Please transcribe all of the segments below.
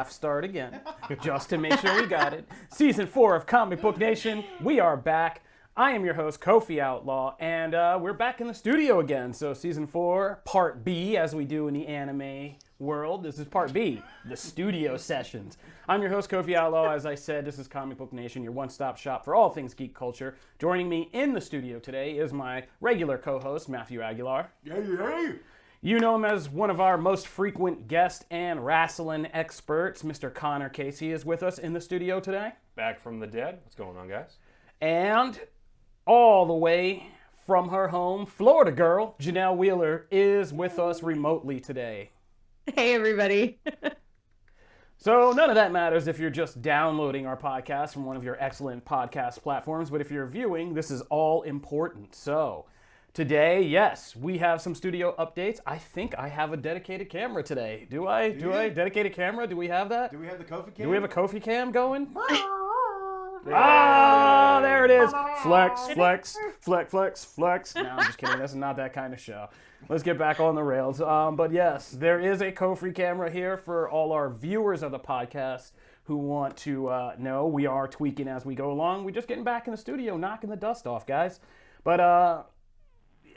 start again, just to make sure we got it. Season 4 of Comic Book Nation, we are back. I am your host, Kofi Outlaw, and we're back in the studio again. So Season 4, Part B, as we do in the anime world. This is Part B, the studio sessions. I'm your host, Kofi Outlaw. As I said, this is Comic Book Nation, your one-stop shop for all things geek culture. Joining me in the studio today is my regular co-host, Matthew Aguilar. Yay! You know him as one of our most frequent guests and wrestling experts. Mr. Connor Casey is with us in the studio today. Back from the dead. What's going on, guys? And all the way from her home, Florida girl, Janelle Wheeler, is with us remotely today. Hey, everybody. So none of that matters if you're just downloading our podcast from one of your excellent podcast platforms, but if you're viewing, this is all important. So today, yes, we have some studio updates. I think I have a dedicated camera today. Do I? Dedicated camera? Do we have that? Do we have the Kofi cam? Do we have a Kofi cam going? Ah, there it is. Flex, flex, flex, flex, flex. No, I'm just kidding. That's not that kind of show. Let's get back on the rails. But yes, there is a Kofi camera here for all our viewers of the podcast who want to know. We are tweaking as we go along. We're just getting back in the studio, knocking the dust off, guys. But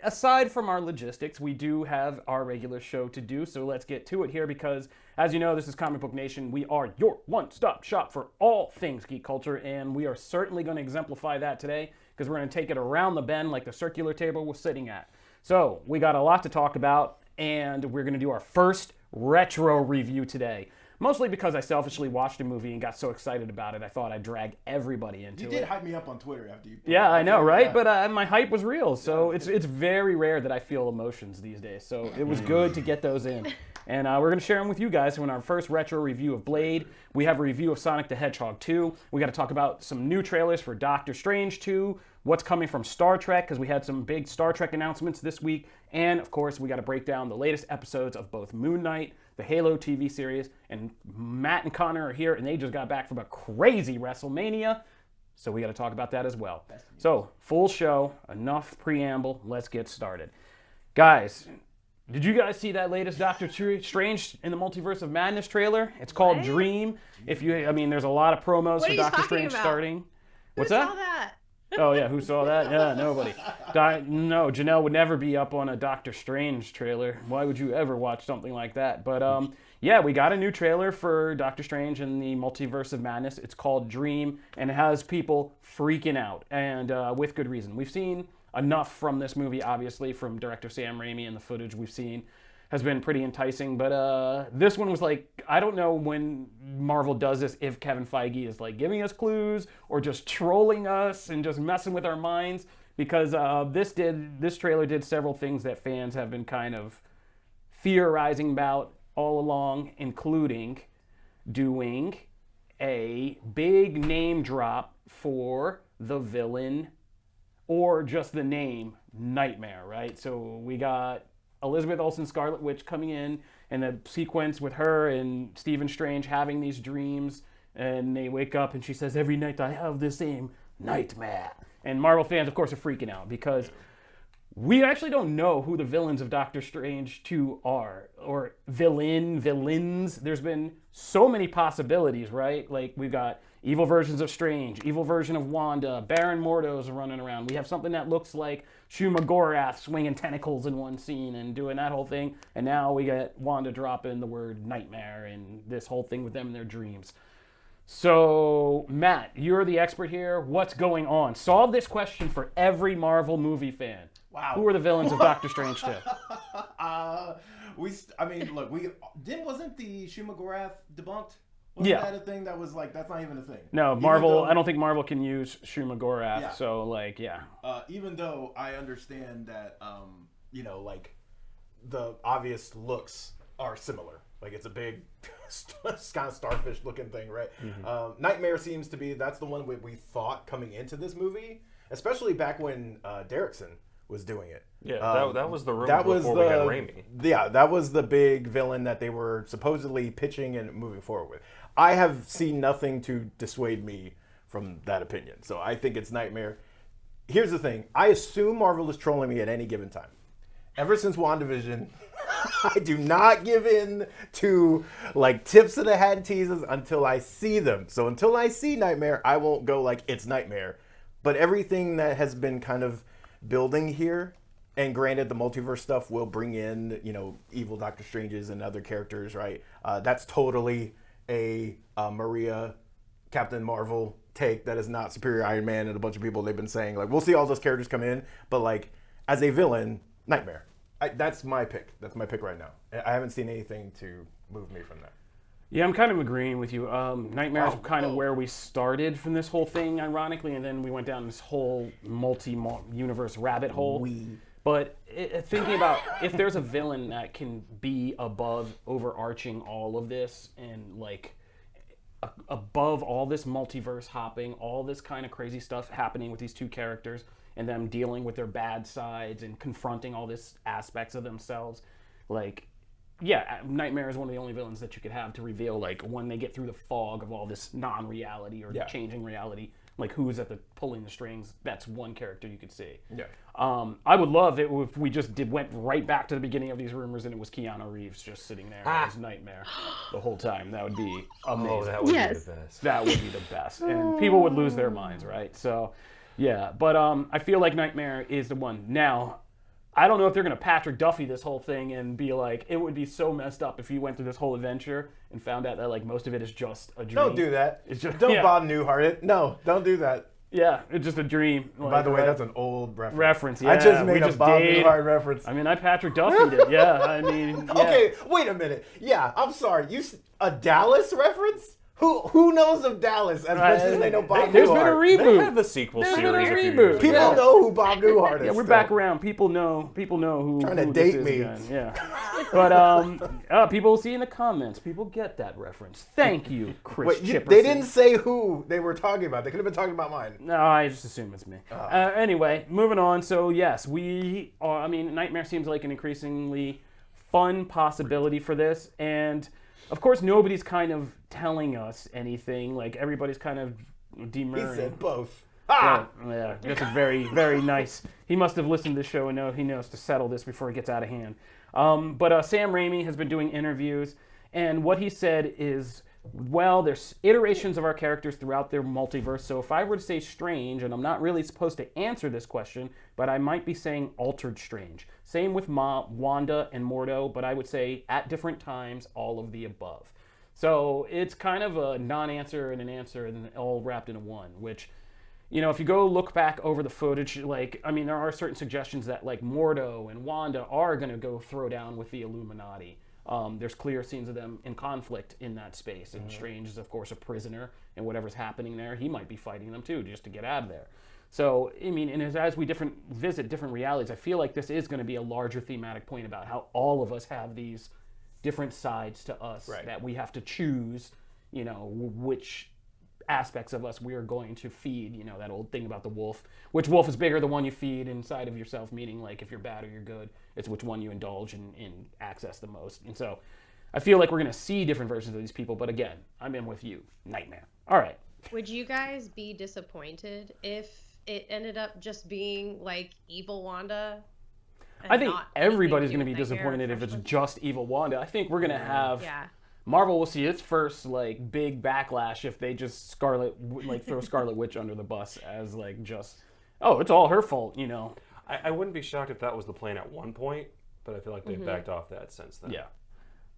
aside from our logistics, we do have our regular show to do, so let's get to it here because, as you know, this is Comic Book Nation. We are your one-stop shop for all things geek culture, and we are certainly going to exemplify that today because we're going to take it around the bend like the circular table we're sitting at. So, we got a lot to talk about, and we're going to do our first retro review today. Mostly because I selfishly watched a movie and got so excited about it, I thought I'd drag everybody into it. You did hype me up on Twitter after you... Yeah, I know, right? But my hype was real, so it's very rare that I feel emotions these days. So it was good to get those in. And we're going to share them with you guys in our first retro review of Blade. We have a review of Sonic the Hedgehog 2. We got to talk about some new trailers for Doctor Strange 2, what's coming from Star Trek, because we had some big Star Trek announcements this week. And, of course, we got to break down the latest episodes of both Moon Knight, the Halo TV series, and Matt and Connor are here, and they just got back from a crazy Wrestlemania, so we got to talk about that as well. So, full show, enough preamble, let's get started. Guys, did you guys see that latest Doctor Strange in the Multiverse of Madness trailer? It's called Dream. There's a lot of promos for Doctor Strange starting. What's that? Who saw that? Oh, yeah, who saw that? Yeah, nobody. No, Janelle would never be up on a Doctor Strange trailer. Why would you ever watch something like that? But, yeah, we got a new trailer for Doctor Strange in the Multiverse of Madness. It's called Dream, and it has people freaking out, and with good reason. We've seen enough from this movie, obviously, from director Sam Raimi, and the footage we've seen has been pretty enticing, but this one was like, I don't know when Marvel does this, if Kevin Feige is like giving us clues or just trolling us and just messing with our minds, because this trailer did several things that fans have been kind of theorizing about all along, including doing a big name drop for the villain, or just the name Nightmare, right? So we got Elizabeth Olsen, Scarlet Witch, coming in a sequence with her and Stephen Strange having these dreams, and they wake up and she says, "Every night I have the same nightmare." And Marvel fans, of course, are freaking out because we actually don't know who the villains of Doctor Strange 2 are, or villains. There's been so many possibilities, right? Like, we've got evil versions of Strange, evil version of Wanda, Baron Mordo's running around. We have something that looks like Shuma Gorath swinging tentacles in one scene and doing that whole thing. And now we get Wanda dropping the word nightmare and this whole thing with them in their dreams. So, Matt, you're the expert here. What's going on? Solve this question for every Marvel movie fan. Wow. Who are the villains of Doctor Strange 2? Wasn't the Shuma Gorath debunked? Wasn't that a thing that was like, that's not even a thing? No, Marvel, I don't think Marvel can use Shuma Gorath, so like, yeah. Even though I understand that, the obvious looks are similar. Like, it's a big kind of starfish looking thing, right? Mm-hmm. Nightmare seems to be, that's the one we thought coming into this movie, especially back when Derrickson was doing it. Yeah, that was the rumor before we got Raimi. Yeah, that was the big villain that they were supposedly pitching and moving forward with. I have seen nothing to dissuade me from that opinion, so I think it's Nightmare. Here's the thing. I assume Marvel is trolling me at any given time. Ever since WandaVision, I do not give in to like tips of the hat teases until I see them. So until I see Nightmare, I won't go like it's Nightmare. But everything that has been kind of building here, and granted the multiverse stuff will bring in, evil Doctor Stranges and other characters, right? That's totally a Maria Captain Marvel take that is not Superior Iron Man and a bunch of people they've been saying. Like, we'll see all those characters come in, but like as a villain, Nightmare. That's my pick. That's my pick right now. I haven't seen anything to move me from that. Yeah, I'm kind of agreeing with you. Nightmare is kind of where we started from this whole thing, ironically, and then we went down this whole multi-universe rabbit hole. But thinking about if there's a villain that can be above overarching all of this and like above all this multiverse hopping, all this kind of crazy stuff happening with these two characters and them dealing with their bad sides and confronting all these aspects of themselves, like, yeah, Nightmare is one of the only villains that you could have to reveal, like, when they get through the fog of all this non-reality or changing reality, like, who's at the pulling the strings. That's one character you could see. Yeah. I would love it if we just went right back to the beginning of these rumors and it was Keanu Reeves just sitting there as Nightmare the whole time. That would be amazing. Oh, that would be the best. That would be the best. And people would lose their minds, right? So, yeah. But I feel like Nightmare is the one. Now, I don't know if they're going to Patrick Duffy this whole thing and be like, it would be so messed up if you went through this whole adventure and found out that like most of it is just a dream. Don't do that. It's just, don't Bob Newhart it. No, don't do that. Yeah, it's just a dream. Like, by the way, that's an old reference. Yeah, I just made a Bob Newhart reference. I mean, I Patrick Duffy'd it. Yeah, I mean. Yeah. Okay, wait a minute. Yeah, I'm sorry. A Dallas reference? Who knows of Dallas as much as they know Bob Newhart? There's been a reboot. They had the sequel series a few years ago. People know who Bob Newhart is. Yeah, we're back around. People know who. Trying to who date this is me. Again. Yeah. But people see in the comments. People get that reference. Thank you, Chris Chipperson. They didn't say who they were talking about. They could have been talking about mine. No, I just assume it's me. Anyway, moving on. So yes, Nightmare seems like an increasingly fun possibility for this, and of course, nobody's kind of telling us anything. Like, everybody's kind of demurring. He said both. Yeah, that's a very, very nice. He must have listened to the show and he knows to settle this before it gets out of hand. But Sam Raimi has been doing interviews, and what he said is, well, there's iterations of our characters throughout their multiverse. So if I were to say Strange, and I'm not really supposed to answer this question, but I might be saying Altered Strange. Same with Wanda and Mordo, but I would say at different times, all of the above. So it's kind of a non-answer and an answer and all wrapped into one, which, if you go look back over the footage, there are certain suggestions that like Mordo and Wanda are going to go throw down with the Illuminati. There's clear scenes of them in conflict in that space. And Strange is, of course, a prisoner, and whatever's happening there, he might be fighting them too, just to get out of there. So, and as we visit different realities, I feel like this is going to be a larger thematic point about how all of us have these different sides to us that we have to choose, which aspects of us we are going to feed, that old thing about the wolf. Which wolf is bigger, the one you feed inside of yourself, meaning like if you're bad or you're good, it's which one you indulge and access the most. And so I feel like we're going to see different versions of these people, but again, I'm in with you. Nightmare. All right. Would you guys be disappointed if it ended up just being like evil Wanda? I think everybody's going to be disappointed if it's just evil Wanda. I think we're going to have... Yeah. Marvel will see its first like big backlash if they just throw Scarlet Witch under the bus as like just it's all her fault, I wouldn't be shocked if that was the plan at one point, but I feel like they've backed off that since then.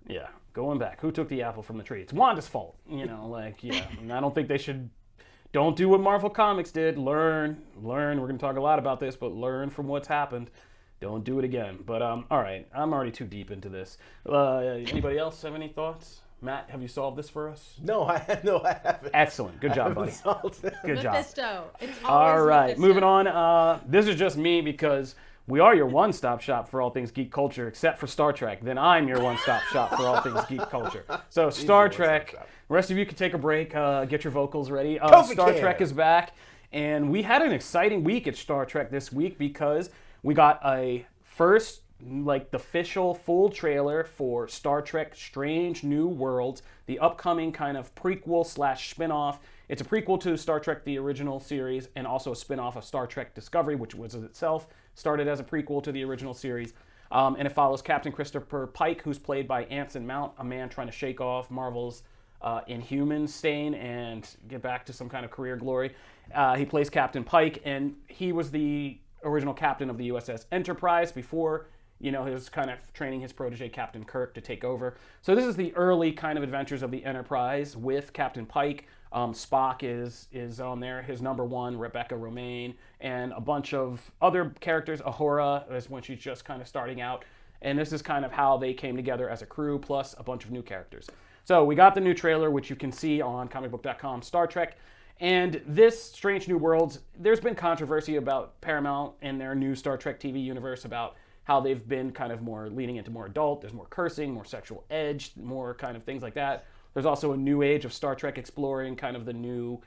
Yeah, going back. Who took the apple from the tree? It's Wanda's fault, And I don't think they should. Don't do what Marvel Comics did. Learn. We're going to talk a lot about this, but learn from what's happened. Don't do it again. But all right, I'm already too deep into this. Anybody else have any thoughts? Matt, have you solved this for us? No, I haven't. Excellent. Good job, buddy. Good job. Mephisto. It's all right, Mephisto. moving on. This is just me because we are your one-stop shop for all things geek culture, except for Star Trek. Then I'm your one-stop shop for all things geek culture. So Star Trek. The rest of you can take a break. Get your vocals ready. Star Trek is back, and we had an exciting week at Star Trek this week because we got a first, the official full trailer for Star Trek Strange New Worlds, the upcoming kind of prequel / spin-off. It's a prequel to Star Trek, the original series, and also a spin-off of Star Trek Discovery, which was itself started as a prequel to the original series. And it follows Captain Christopher Pike, who's played by Anson Mount, a man trying to shake off Marvel's Inhuman stain and get back to some kind of career glory. He plays Captain Pike, and he was the original captain of the USS Enterprise before, he was kind of training his protege, Captain Kirk, to take over. So this is the early kind of adventures of the Enterprise with Captain Pike. Spock is on there, his number one, Rebecca Romaine, and a bunch of other characters. Ahura is when she's just kind of starting out. And this is kind of how they came together as a crew, plus a bunch of new characters. So we got the new trailer, which you can see on ComicBook.com, Star Trek. And this Strange New Worlds, there's been controversy about Paramount and their new Star Trek TV universe about how they've been kind of more leaning into more adult. There's more cursing, more sexual edge, more kind of things like that. There's also a new age of Star Trek exploring kind of the new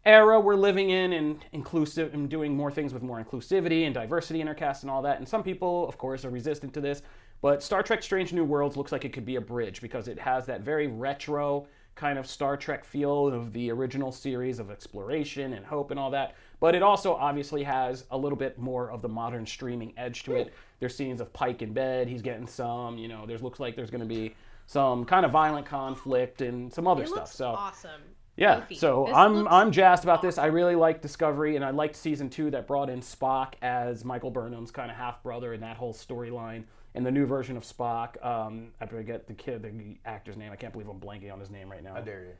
era we're living in and inclusive and doing more things with more inclusivity and diversity in our cast and all that. And some people, of course, are resistant to this. But Star Trek Strange New Worlds looks like it could be a bridge because it has that very retro kind of Star Trek feel of the original series of exploration and hope and all that. But it also obviously has a little bit more of the modern streaming edge to it. There's scenes of Pike in bed. He's getting some, looks like there's going to be some kind of violent conflict and some other stuff. So awesome. Yeah, Goofy. so I'm jazzed about this. I really liked Discovery, and I liked season 2 that brought in Spock as Michael Burnham's kind of half-brother and that whole storyline. And the new version of Spock, I forget the actor's name. I can't believe I'm blanking on his name right now. How dare you?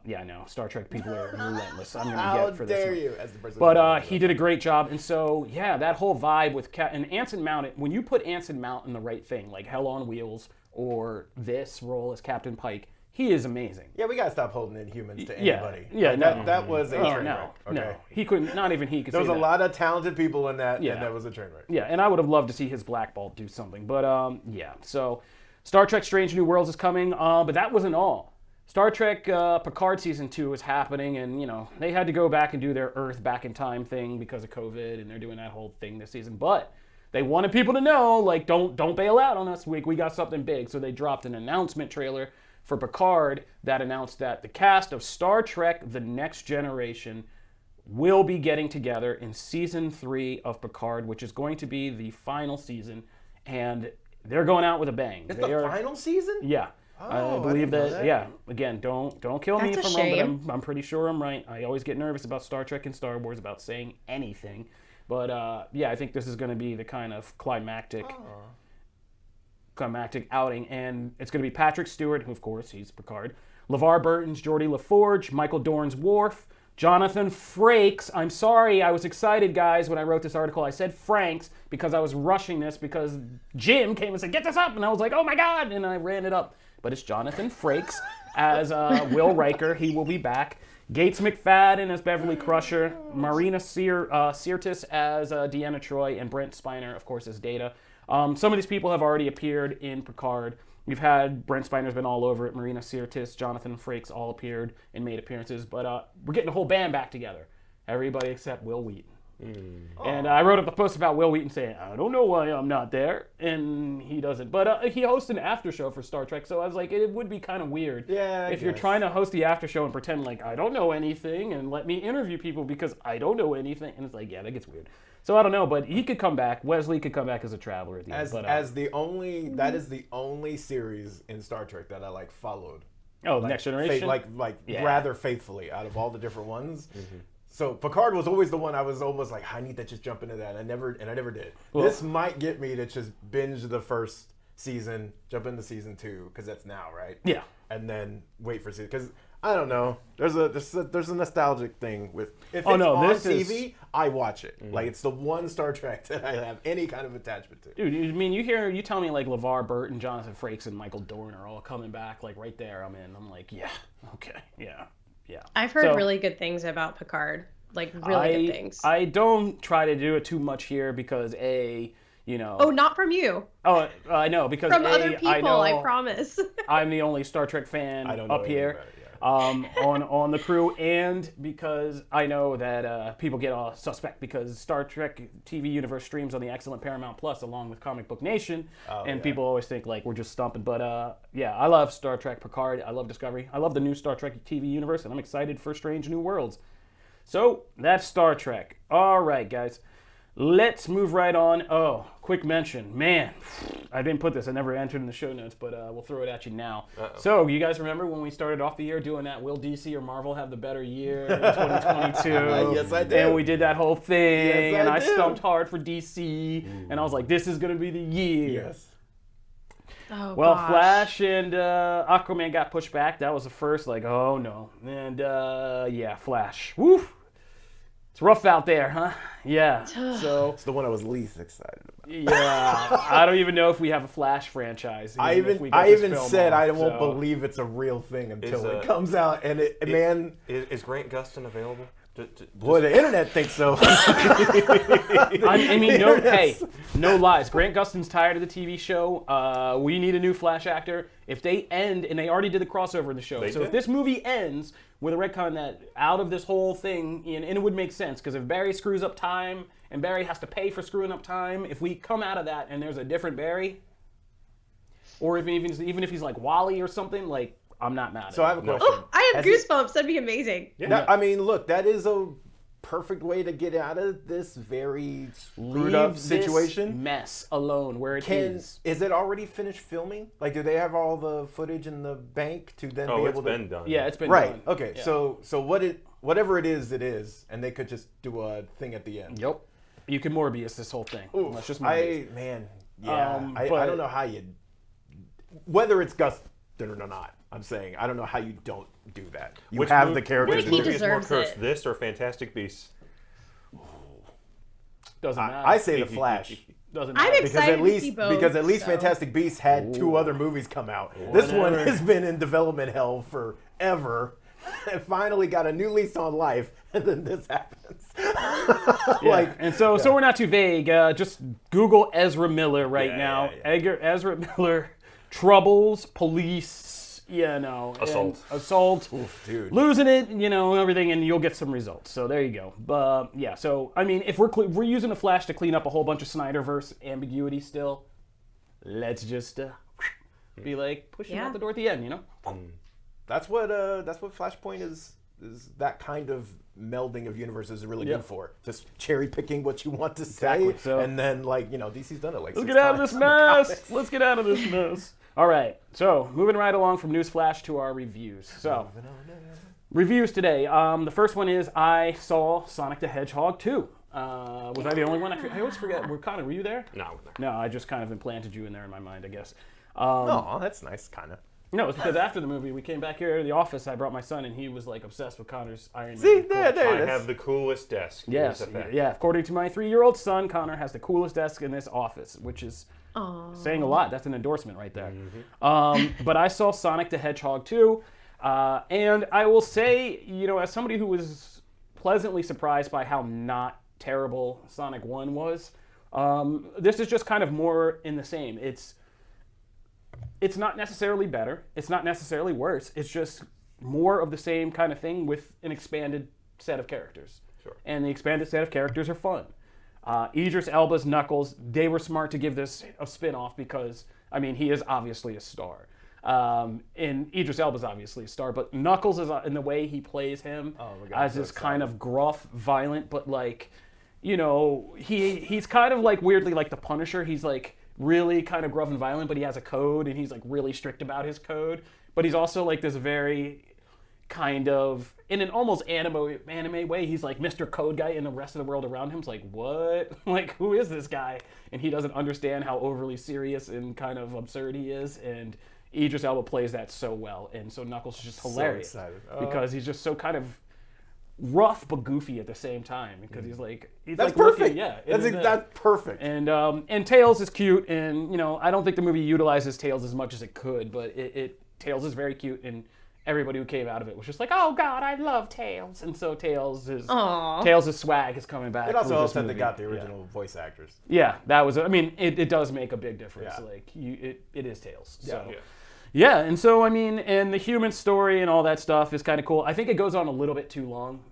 Yeah, I know. Star Trek people are relentless. I'm going to get for this. How dare one. you? As the person But he did a great job. And so, yeah, that whole vibe with and Anson Mount, when you put Anson Mount in the right thing, like Hell on Wheels or this role as Captain Pike, he is amazing. Yeah, we gotta stop holding Inhumans to anybody. Yeah, like, that was a train no, wreck. Okay? No, he couldn't. Not even he could. There was say a that. lot of talented people in that, and that was a train wreck. Yeah, and I would have loved to see his Black Bolt do something, but yeah. So, Star Trek: Strange New Worlds is coming, but that wasn't all. Star Trek Picard season 2 is happening, and they had to go back and do their Earth back in time thing because of COVID, and they're doing that whole thing this season. But they wanted people to know, like, don't bail out on us. We got something big, so they dropped an announcement trailer for Picard that announced that the cast of Star Trek The Next Generation will be getting together in season 3 of Picard, which is going to be the final season, and they're going out with a bang. It's the final season? Yeah. Oh, I believe I didn't know that. that. Yeah. Again, don't kill me That's if a I'm wrong, shame. but I'm pretty sure I'm right. I always get nervous about Star Trek and Star Wars about saying anything. But yeah, I think this is going to be the kind of climactic outing, and it's going to be Patrick Stewart, who of course he's Picard, LeVar Burton's Geordie LaForge, Michael Dorn's Worf, Jonathan Frakes. I'm sorry, I was excited, guys, when I wrote this article. I said Franks because I was rushing this because Jim came and said, "Get this up," and I was like, "Oh my God," and I ran it up. But it's Jonathan Frakes as Will Riker. He will be back. Gates McFadden as Beverly Crusher, Marina Sirtis as Deanna Troi, and Brent Spiner, of course, as Data. Some of these people have already appeared in Picard. You've had Brent Spiner's been all over it. Marina Sirtis, Jonathan Frakes all appeared and made appearances. But we're getting the whole band back together. Everybody except Will Wheaton. And I wrote up a post about Will Wheaton saying, "I don't know why I'm not there," and he doesn't. But he hosts an after show for Star Trek, so I was like, it would be kind of weird if you're trying to host the after show and pretend like I don't know anything and let me interview people because I don't know anything. And it's like, yeah, that gets weird. So I don't know, but he could come back. Wesley could come back as a traveler at the end. But, that is the only series in Star Trek that I followed. Oh, Next Generation? Rather faithfully out of all the different ones. Mm-hmm. So Picard was always the one I was almost like, I need to just jump into that. And I never did. Well, this might get me to just binge the first season, jump into season 2, because that's now, right? Yeah. And then wait for season, because I don't know. There's a nostalgic thing with if it's on TV, I watch it. Mm-hmm. Like it's the one Star Trek that I have any kind of attachment to. Dude, I mean, you tell me like LeVar Burton, Jonathan Frakes, and Michael Dorn are all coming back like right there. I'm in. I'm like, yeah, okay, yeah. I've heard really good things about Picard, like really good things. I don't try to do it too much here because Oh, not from you. Oh, I know because from other people. I promise. I'm the only Star Trek fan up here. On the crew, and because I know that people get all suspect because Star Trek TV universe streams on the excellent Paramount Plus along with Comicbook Nation, people always think like we're just stumping. But yeah, I love Star Trek Picard. I love Discovery. I love the new Star Trek TV universe, and I'm excited for Strange New Worlds. So that's Star Trek. All right, guys. Let's move right on. Oh, quick mention. Man, I didn't put this. I never entered in the show notes, but we'll throw it at you now. Uh-oh. So, you guys remember when we started off the year doing that, will DC or Marvel have the better year in 2022? Yes, I did. And we did that whole thing, Yes, and I I did. stumped hard for DC, and I was like, this is going to be the year. Yes. Oh, Well, gosh. Flash and Aquaman got pushed back. That was the first, like, oh no. And yeah, Flash. Woo! It's rough out there, huh? Yeah. So, It's the one I was least excited about. yeah, I don't even know if we have a Flash franchise. I if even we get this film said off, I won't so. believe it's a real thing until Is, it comes out. And man, Is Grant Gustin available? boy, the internet thinks so. I mean, no, hey, no lies. Grant Gustin's tired of the TV show. We need a new Flash actor. If they end, and they already did the crossover in the show, They so did? if this movie ends with a retcon that out of this whole thing, and it would make sense, because if Barry screws up time, and Barry has to pay for screwing up time, if we come out of that and there's a different Barry, or if even if he's like Wally or something, like, I'm not mad at So I have a question. Oh, I have Has it- goosebumps. That'd be amazing. I mean, look, that is a perfect way to get out of this very screwed up Leave situation. this mess alone where it is. Is it already finished filming? Like, do they have all the footage in the bank to then be Oh, able it's to? been done. Yeah, it's been Right. done. Okay. Yeah. So whatever it is, and they could just do a thing at the end. Yep. You can Morbius this whole thing. Oof, Let's just Morbius. I but- don't know how you, whether it's Gustin or not. I'm saying I don't know how you don't do that. You have the characters. Which He movie is more deserves cursed, it. this or Fantastic Beasts? Doesn't matter. I say the Flash. Doesn't I'm matter. excited to see both. Because at least so. Fantastic Beasts had 2 other movies come out. This one has been in development hell forever. It finally got a new lease on life, and then this happens. Yeah. And so we're not too vague. Just Google Ezra Miller right now. Ezra Miller, troubles, police, Assault. assault, Oof, dude. losing it, everything, and you'll get some results. So there you go. Yeah. So I mean, if we're using the Flash to clean up a whole bunch of Snyderverse ambiguity, still, let's just be like pushing out the door at the end, That's what Flashpoint is that kind of melding of universes is really good for. Just cherry picking what you want to say, So- and then DC's done it like. Let's 6 get out of times this in the mess. comics. Let's get out of this mess. All right. So moving right along from Newsflash to our reviews. So reviews today. The first one is I saw Sonic the Hedgehog 2. Was I the only one? I always forget. Were you there? No. No, I just kind of implanted you in there in my mind, I guess. Oh, that's nice, kind of. No, it's because after the movie, we came back here to the office. I brought my son, and he was like obsessed with Connor's Iron Man. See, collection. there I it is. have the coolest desk. Yes, Here's a fact. yeah. According to my 3-year-old son, Connor has the coolest desk in this office, which is saying a lot. That's an endorsement right there. But I saw Sonic the Hedgehog 2, and I will say, as somebody who was pleasantly surprised by how not terrible Sonic 1 was, this is just kind of more in the same. It's not necessarily better. It's not necessarily worse. It's just more of the same kind of thing with an expanded set of characters. Sure. And the expanded set of characters are fun. Idris Elba's Knuckles, they were smart to give this a spin-off because, he is obviously a star. And Idris Elba's obviously a star, but Knuckles is in the way he plays him as this kind of gruff, violent, but he's kind of like weirdly like the Punisher. He's like really kind of gruff and violent, but he has a code and he's like really strict about his code. But he's also like this very kind of, in an almost anime way, he's like Mr. Code Guy, and the rest of the world around him's like, what? Like, who is this guy? And he doesn't understand how overly serious and kind of absurd he is. And Idris Elba plays that so well. And so Knuckles is just hilarious. excited. Because he's just so kind of rough but goofy at the same time. Because he's That's like perfect. looking- yeah. That's perfect. And Tails is cute, and I don't think the movie utilizes Tails as much as it could, but Tails is very cute, and everybody who came out of it was just like, oh God, I love Tails, and so Tails' swag is coming back. It also with helps this that they movie. got the original voice actors. Yeah, that was. It does make a big difference. Yeah. Like it is Tails. So. Yeah. Yeah, and so and the human story and all that stuff is kind of cool. I think it goes on a little bit too long.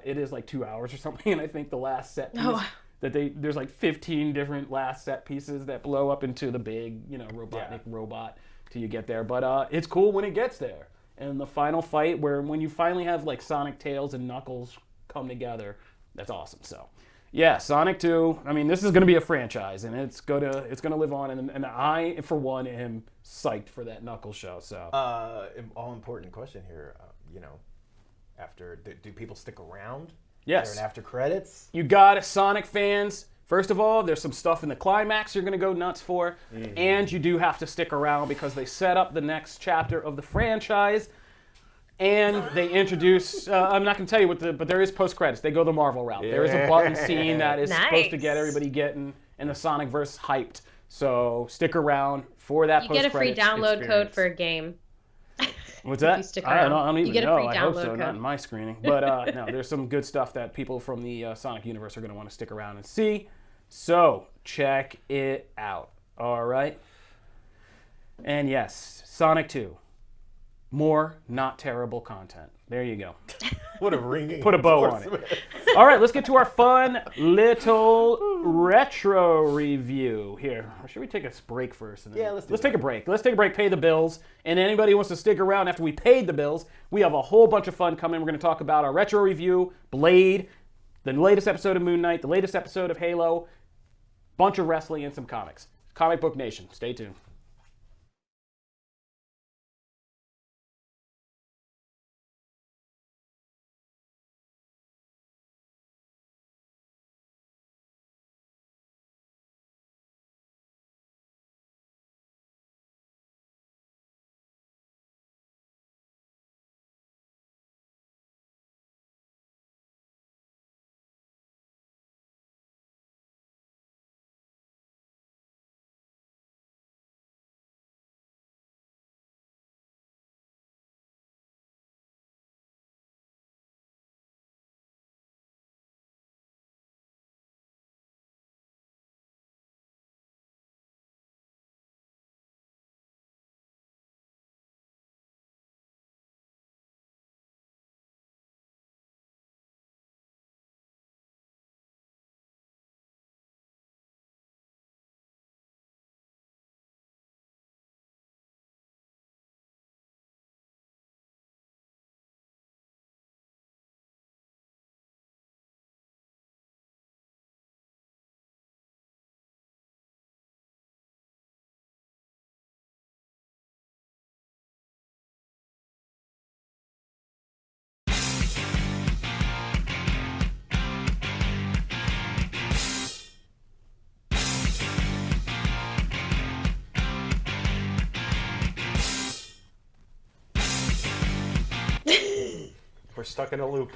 It is like 2 hours or something, and I think the last set piece there's like 15 different last set pieces that blow up into the big, Robotnik robot till you get there. But it's cool when it gets there. And the final fight, when you finally have like Sonic, Tails, and Knuckles come together, that's awesome. So, Yeah, Sonic 2. I mean, this is going to be a franchise, and it's gonna live on. And I, for one, am psyched for that Knuckles show. So, all important question here. After do people stick around? Yes. Is there an after credits? You got Sonic fans. First of all, there's some stuff in the climax you're going to go nuts for, and you do have to stick around because they set up the next chapter of the franchise, and they introduce. I'm not going to tell you but there is post credits. They go the Marvel route. There is a button scene that is supposed to get everybody getting in the Sonicverse hyped. So stick around for that. You get a free download code for a game. What's that? I don't even know. I hope so. Code. Not in my screening. But no, there's some good stuff that people from the Sonic universe are going to want to stick around and see. So check it out. All right. And yes, Sonic 2. More not terrible content. There you go. What a ringing. Put a bow on it. All right, let's get to our fun little retro review here. Or should we take a break first? And then... Yeah, let's take a break. Let's take a break, pay the bills. And anybody who wants to stick around after we paid the bills, we have a whole bunch of fun coming. We're going to talk about our retro review, Blade, the latest episode of Moon Knight, the latest episode of Halo, bunch of wrestling, and some comics. Comic Book Nation. Stay tuned. We're stuck in a loop.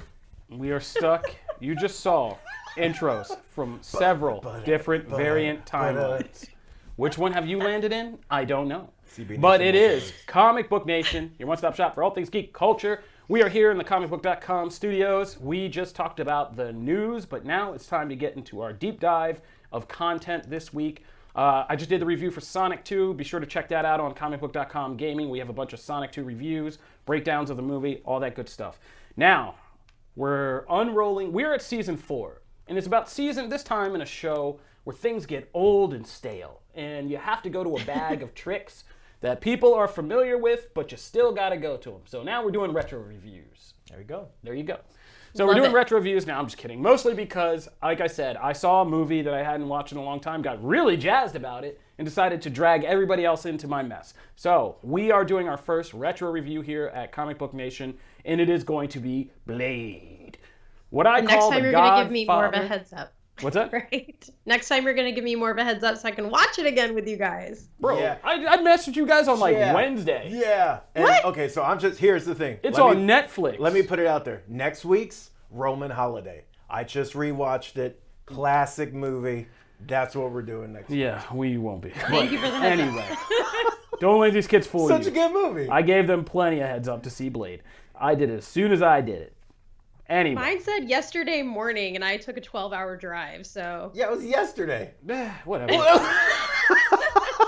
We are stuck. You just saw intros from several different variant timelines. Which one have you landed in? I don't know. But it is Comic Book Nation, your one-stop shop for all things geek culture. We are here in the ComicBook.com studios. We just talked about the news, but now it's time to get into our deep dive of content this week. I just did the review for Sonic 2. Be sure to check that out on ComicBook.com Gaming. We have a bunch of Sonic 2 reviews, breakdowns of the movie, all that good stuff. Now, we're unrolling. We're at season 4, and it's about this time in a show where things get old and stale, and you have to go to a bag of tricks that people are familiar with, but you still got to go to them. So now we're doing retro reviews. There you go. There you go. So we're doing retro reviews now. I'm just kidding. Mostly because, like I said, I saw a movie that I hadn't watched in a long time, got really jazzed about it, and decided to drag everybody else into my mess. So we are doing our first retro review here at Comic Book Nation, and it is going to be Blade. What I call the Godfather. Next time you're going to give me more of a heads up. What's that? Right. Next time you're going to give me more of a heads up so I can watch it again with you guys. Bro, yeah. I messaged you guys on Wednesday. Yeah. And, what? Okay, so here's the thing. It's on Netflix. Let me put it out there. Next week's Roman Holiday. I just rewatched it. Classic movie. That's what we're doing next week. Yeah, we won't be. Thank you for the heads Anyway, don't let these kids fool you. Such a good movie. I gave them plenty of heads up to see Blade. I did it as soon as I did it. Anyway. Mine said yesterday morning, and I took a 12-hour drive, so... Yeah, it was yesterday. Whatever.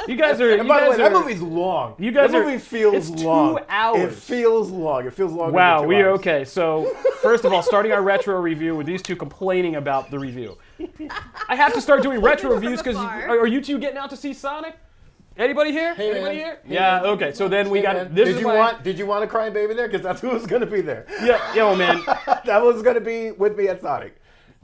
You guys are... And by the way, that movie's long. That movie feels long. 2 hours. It feels long. It feels longer wow, than 2 we are hours. okay. So, first of all, starting our retro review with these two complaining about the review. I have to start doing retro reviews because are you two getting out to see Sonic? Anybody here? Hey, Anybody man. here? Hey, yeah. man. Okay. So then we got. Did you want a crying baby there? Because that's who was going to be there. Yeah. Yo, man. That was going to be with me at Sonic.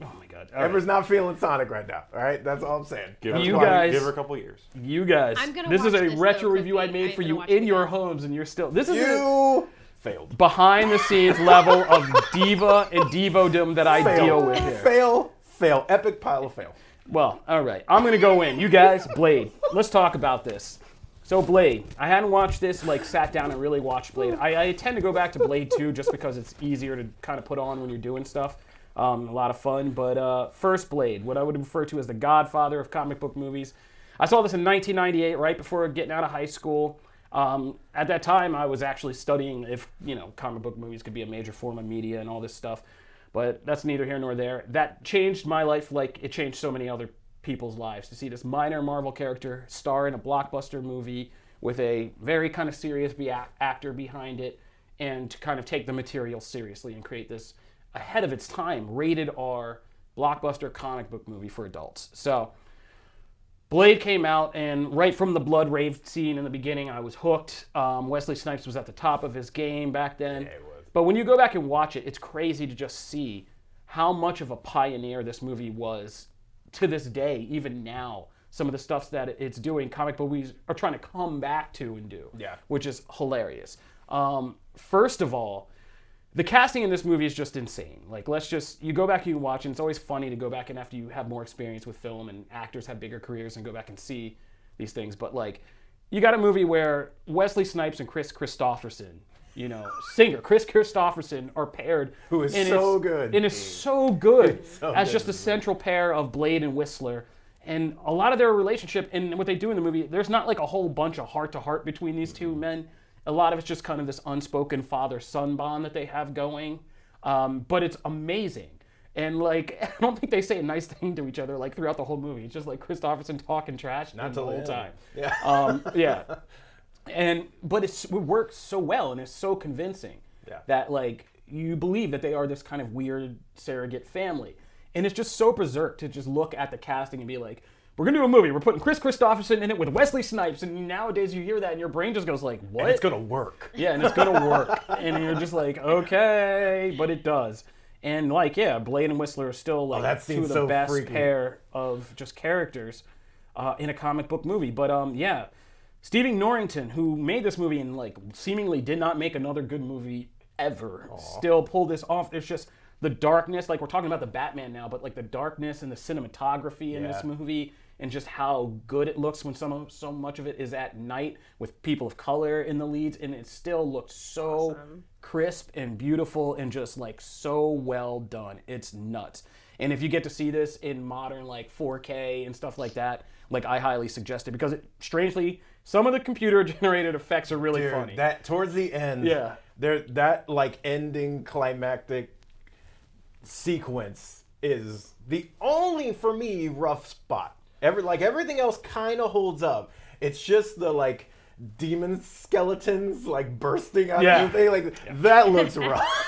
Oh my God. right. Amber's not feeling Sonic right now. All right, that's all I'm saying. Give You her, guys- give her a couple years. You guys, I'm gonna this is watch a this, retro though, review I Cookie. made I'm for gonna you watch in it your again. homes, and you're still. This is a You failed. behind the scenes level of diva and divodom that I deal with here. Fail. Epic pile of fail. Well, all right. I'm going to go in. You guys, Blade. Let's talk about this. So, Blade. I hadn't watched this, sat down and really watched Blade. I tend to go back to Blade 2 just because it's easier to kind of put on when you're doing stuff. A lot of fun. But first Blade, what I would refer to as the godfather of comic book movies. I saw this in 1998, right before getting out of high school. At that time, I was actually studying if, comic book movies could be a major form of media and all this stuff. But that's neither here nor there. That changed my life like it changed so many other people's lives. To see this minor Marvel character star in a blockbuster movie with a very kind of serious actor behind it, and to kind of take the material seriously and create this ahead of its time, rated R, blockbuster comic book movie for adults. So, Blade came out, and right from the blood rave scene in the beginning, I was hooked. Wesley Snipes was at the top of his game back then. Yeah, it was. But when you go back and watch it, it's crazy to just see how much of a pioneer this movie was to this day, even now. Some of the stuff that it's doing, comic book movies are trying to come back to and do, which is hilarious. First of all, the casting in this movie is just insane. You go back and you watch, and it's always funny to go back and after you have more experience with film and actors have bigger careers and go back and see these things. But you got a movie where Wesley Snipes and Chris Christopherson, singer Chris Christopherson are paired. Who is so good. And is so good so as good. just a central pair of Blade and Whistler. And a lot of their relationship and what they do in the movie, there's not a whole bunch of heart-to-heart between these two men. A lot of it's just kind of this unspoken father-son bond that they have going. But it's amazing. And I don't think they say a nice thing to each other throughout the whole movie. It's just Christopherson talking trash Not the till the whole end. time. Yeah. Yeah. But it works so well and it's so convincing that you believe that they are this kind of weird surrogate family. And it's just so berserk to just look at the casting and be like, we're going to do a movie. We're putting Chris Christopherson in it with Wesley Snipes. And nowadays you hear that and your brain just goes what? And it's going to work. Yeah, and it's going to work. And you're just okay, but it does. And Blade and Whistler are still that two of the so best freaky. pair of just characters in a comic book movie. But Stevie Norrington, who made this movie and seemingly did not make another good movie ever, still pulled this off. There's just the darkness, we're talking about the Batman now, but the darkness and the cinematography in this movie, and just how good it looks when so much of it is at night with people of color in the leads, and it still looks so crisp and beautiful and just so well done. It's nuts. And if you get to see this in modern 4K and stuff like that, I highly suggest it, because strangely, some of the computer generated effects are really funny. That towards the end, that ending climactic sequence is the only, for me, rough spot. Everything else kind of holds up. It's just the demon skeletons bursting out of the thing. That looks rough.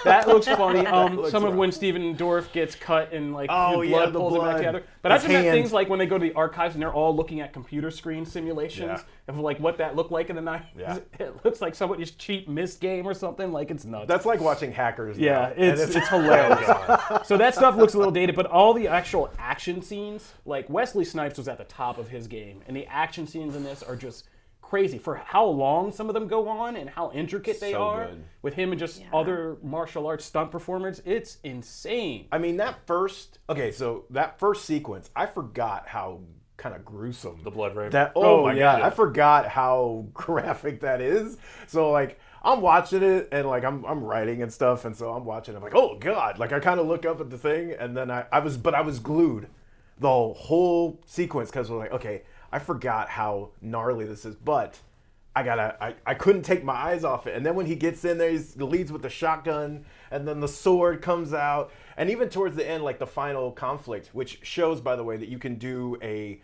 That looks funny. looks Some of rough. when Stephen Dorff gets cut and the the blood pulls it back blood. together. But I His just meant hand. things when they go to the archives and they're all looking at computer screen simulations of what that looked like in the 90s. Yeah. It looks like somebody's cheap missed game or something. It's nuts. That's like watching Hackers. Yeah, now. it's hilarious. So that stuff looks a little dated, but all the actual action scenes, Wesley Snipes was at the top of his game, and the action scenes in this are just crazy for how long some of them go on and how intricate they So are good. with him and just other martial arts stunt performers. It's insane. I mean, that first sequence, I forgot how kind of gruesome The blood rave. my god, I forgot how graphic that is. So I'm watching it and I'm writing and stuff, and so I'm watching. I'm oh god, I kind of look up at the thing, and then I was glued the whole sequence, because I was okay, I forgot how gnarly this is, but I couldn't take my eyes off it. And then when he gets in there, he leads with the shotgun, and then the sword comes out, and even towards the end, the final conflict, which shows, by the way, that you can do a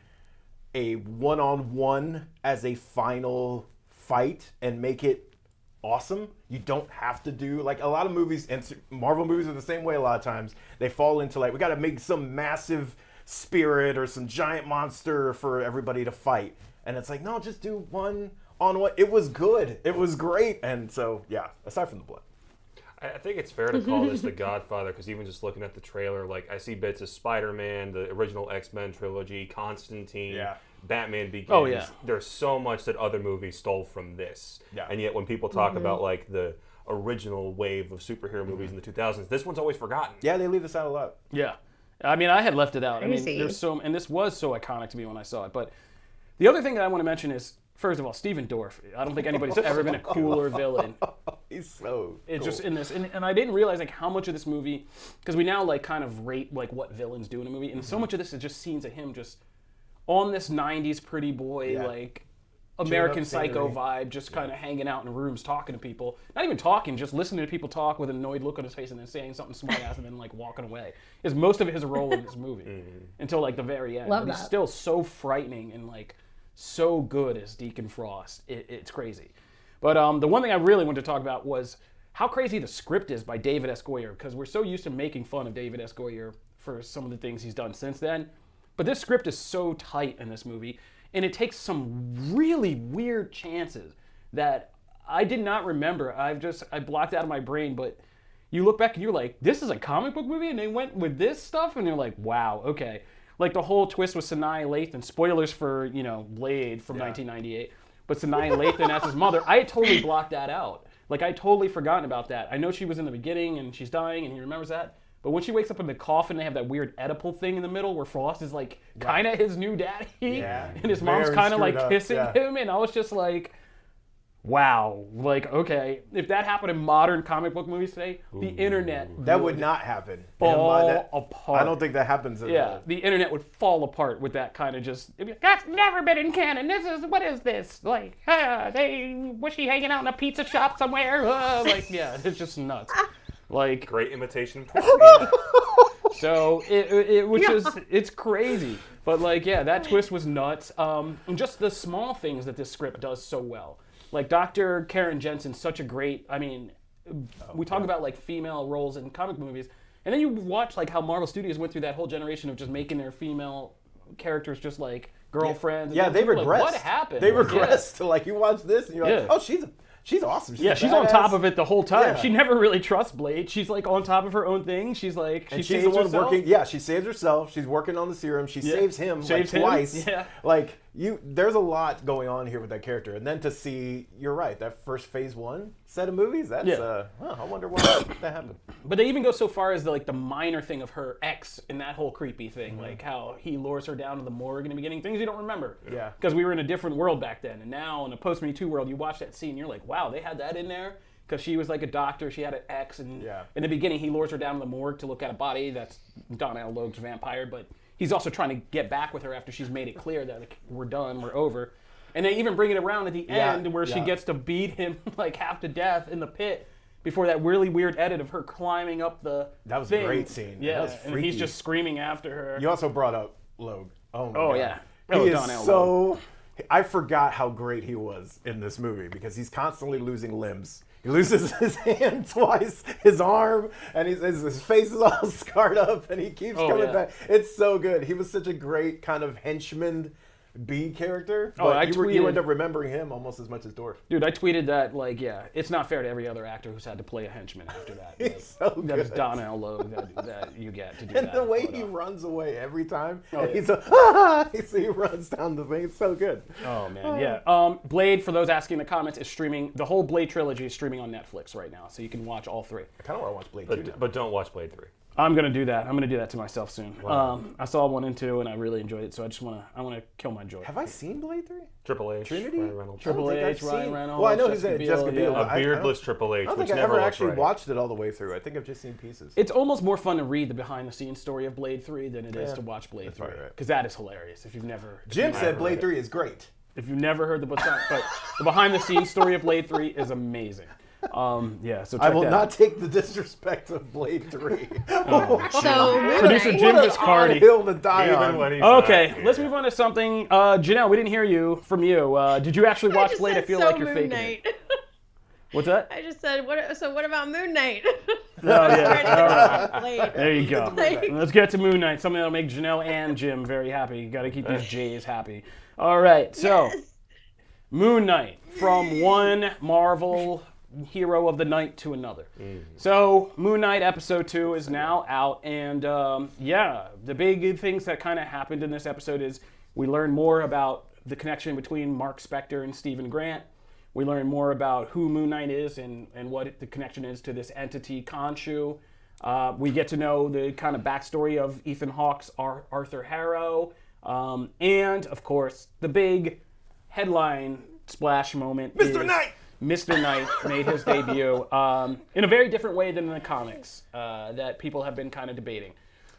one-on-one as a final fight and make it awesome. You don't have to do a lot of movies, and Marvel movies are the same way. A lot of times they fall into we got to make some massive spirit or some giant monster for everybody to fight, and it's no, just do one on one. It was good, it was great. And so aside from the blood, I think it's fair to call this The Godfather, because even just looking at the trailer, like I see bits of Spider-Man, the original X-Men trilogy, Constantine, Batman Begins. Oh, yeah. There's so much that other movies stole from this. Yeah. And yet when people talk about like the original wave of superhero movies in the 2000s, this one's always forgotten. Yeah, they leave this out a lot. Yeah. I mean, I had left it out. I mean, Crazy. there's so, and this was so iconic to me when I saw it. But the other thing that I want to mention is, first of all, Stephen Dorff. I don't think anybody's ever been a cooler villain. He's so It's cool. just in this, and I didn't realize like how much of this movie, because we now like kind of rate like what villains do in a movie, and so much of this is just scenes of him just on this '90s pretty boy like American Psycho vibe, just kind of hanging out in rooms talking to people, not even talking, just listening to people talk with an annoyed look on his face and then saying something smart ass and then like walking away. Is most of his role in this movie until like the very end. Love But he's that. still so frightening and like so good as Deacon Frost. It's crazy. But the one thing I really wanted to talk about was how crazy the script is by David S. Goyer, because we're so used to making fun of David S. Goyer for some of the things he's done since then. But this script is so tight in this movie, and it takes some really weird chances that I did not remember. I blocked out of my brain, but you look back and you're like, this is a comic book movie, and they went with this stuff, and you're like, wow, okay. Like the whole twist with Sanaa Lathan, spoilers for, Blade from 1998, but Sanaa Lathan as his mother, I had totally blocked that out. Like, I totally forgotten about that. I know she was in the beginning, and she's dying, and he remembers that. But when she wakes up in the coffin, they have that weird Oedipal thing in the middle where Frost is, like, kind of his new daddy. Yeah. And his mom's Very kind of, like, screwed up, kissing yeah. him. And I was just like, wow. Like, okay. If that happened in modern comic book movies today, the internet That would not happen. fall That- apart. I don't think that happens. The internet would fall apart with that kind of just. It'd be like, that's never been in canon. What is this? Like, was she hanging out in a pizza shop somewhere? It's just nuts. Like, Great imitation. so it's crazy. But like, yeah, that twist was nuts. And just the small things that this script does so well. Like Dr. Karen Jensen's such a great. I mean, we talk about like female roles in comic movies, and then you watch like how Marvel Studios went through that whole generation of just making their female characters just like girlfriends. Yeah, and they people are regressed. like, what happened? They Like, regressed to like you watch this and you're like, oh, she's awesome. She's a on top badass. of it the whole time. Yeah. She never really trusts Blade. She's like on top of her own thing. She's like, And she she's saves the one herself. working. Yeah, she saves herself. She's working on the serum. She saves him Saves him. twice. Yeah. Like there's a lot going on here with that character. And then to see, you're right, that first phase 1 set of movies. That's I wonder why that happened. But they even go so far as the minor thing of her ex and that whole creepy thing, like how he lures her down to the morgue in the beginning, things you don't remember. Yeah. Because we were in a different world back then, and now in a post-Me Too world, you watch that scene, you're like, wow, they had that in there. Because she was like a doctor, she had an ex, and in the beginning he lures her down to the morgue to look at a body that's Donnell Logue's vampire, but he's also trying to get back with her after she's made it clear that like, we're done, we're over. And they even bring it around at the end where she gets to beat him like half to death in the pit before that really weird edit of her climbing up the That was thing. a great scene. Yeah, That was and freaky. he's just screaming after her. You also brought up Logue. Oh, my God. Yeah. He is Donnell Logue. so... I forgot how great he was in this movie because he's constantly losing limbs. He loses his hand twice, his arm, and his face is all scarred up, and he keeps coming back. It's so good. He was such a great kind of henchman B character. But you end up remembering him almost as much as Dorff. Dude, I tweeted that, like, it's not fair to every other actor who's had to play a henchman after that. He's so good. That is Donnell Logue that you get to do And that. the way But, he runs away every time, yeah. he's he runs down the thing. It's so good. Oh, man, yeah. Blade, for those asking in the comments, is streaming. The whole Blade trilogy is streaming on Netflix right now, so you can watch all 3. I kind of want to watch Blade 2 now. But don't watch Blade 3. I'm gonna do that. I'm gonna do that to myself soon. I saw 1 and 2, and I really enjoyed it. So I wanna kill my joy. Have I seen Blade 3? Triple H, Trinity? Ryan Reynolds. Triple H, I've Ryan seen- Reynolds. Well, I know he's Jessica in Jessica Biel. yeah. but A beardless Triple H, I don't which think I never ever looks actually right. watched it all the way through. I think I've just seen pieces. It's almost more fun to read the behind-the-scenes story of Blade 3 than it is to watch Blade 3, probably right. because that is hilarious. If you've never, Jim said Blade 3 is great. if you've never heard the book, but the behind-the-scenes story of Blade 3 is amazing. So check I will that not out. take the disrespect of Blade 3. So Moon Producer Knight. Jim What an Viscardi. hard hill to die Even on. when he's not Okay, here. let's move on to something. Janelle, we didn't hear you from you. Did you actually watch just Blade? I said feel so like you're Moon faking Knight. it. What's that? I just said, what about Moon Knight? Oh, yeah. All right. There you go. Like- Let's get to Moon Knight, something that'll make Janelle and Jim very happy. You got to keep these J's happy. All right, so Yes. Moon Knight from one Marvel hero of the night to another. So Moon Knight episode 2 is now out, and the big things that kind of happened in this episode is we learn more about the connection between Mark Spector and Stephen Grant. We learn more about who Moon Knight is and what the connection is to this entity, Khonshu. We get to know the kind of backstory of Ethan Hawke's Arthur Harrow. And, of course, the big headline splash moment Mr. Knight! Mr. Knight made his debut in a very different way than in the comics that people have been kind of debating.